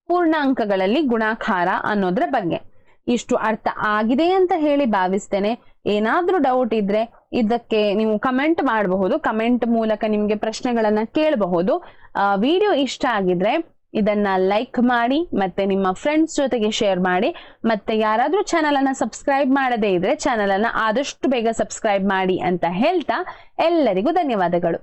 ಪೂರ್ಣಾಂಕಗಳಲ್ಲಿ ಗುಣಾಕಾರ ಅನ್ನೋದ್ರ ಬಗ್ಗೆ. ಇಷ್ಟು ಅರ್ಥ ಆಗಿದೆ ಅಂತ ಹೇಳಿ ಭಾವಿಸ್ತೇನೆ. ಏನಾದ್ರೂ ಡೌಟ್ ಇದ್ರೆ ಇದಕ್ಕೆ ನೀವು ಕಮೆಂಟ್ ಮಾಡಬಹುದು. ಕಮೆಂಟ್ ಮೂಲಕ ನಿಮ್ಗೆ ಪ್ರಶ್ನೆಗಳನ್ನ ಕೇಳಬಹುದು. ವಿಡಿಯೋ ಇಷ್ಟ ಆಗಿದ್ರೆ ಇದನ್ನ ಲೈಕ್ ಮಾಡಿ, ಮತ್ತೆ ನಿಮ್ಮ ಫ್ರೆಂಡ್ಸ್ ಜೊತೆಗೆ ಶೇರ್ ಮಾಡಿ. ಮತ್ತೆ ಯಾರಾದ್ರೂ ಚಾನಲ್ ಅನ್ನ ಸಬ್ಸ್ಕ್ರೈಬ್ ಮಾಡದೇ ಇದ್ರೆ ಚಾನಲ್ ಅನ್ನ ಆದಷ್ಟು ಬೇಗ ಸಬ್ಸ್ಕ್ರೈಬ್ ಮಾಡಿ ಅಂತ ಹೇಳ್ತಾ ಎಲ್ಲರಿಗೂ ಧನ್ಯವಾದಗಳು.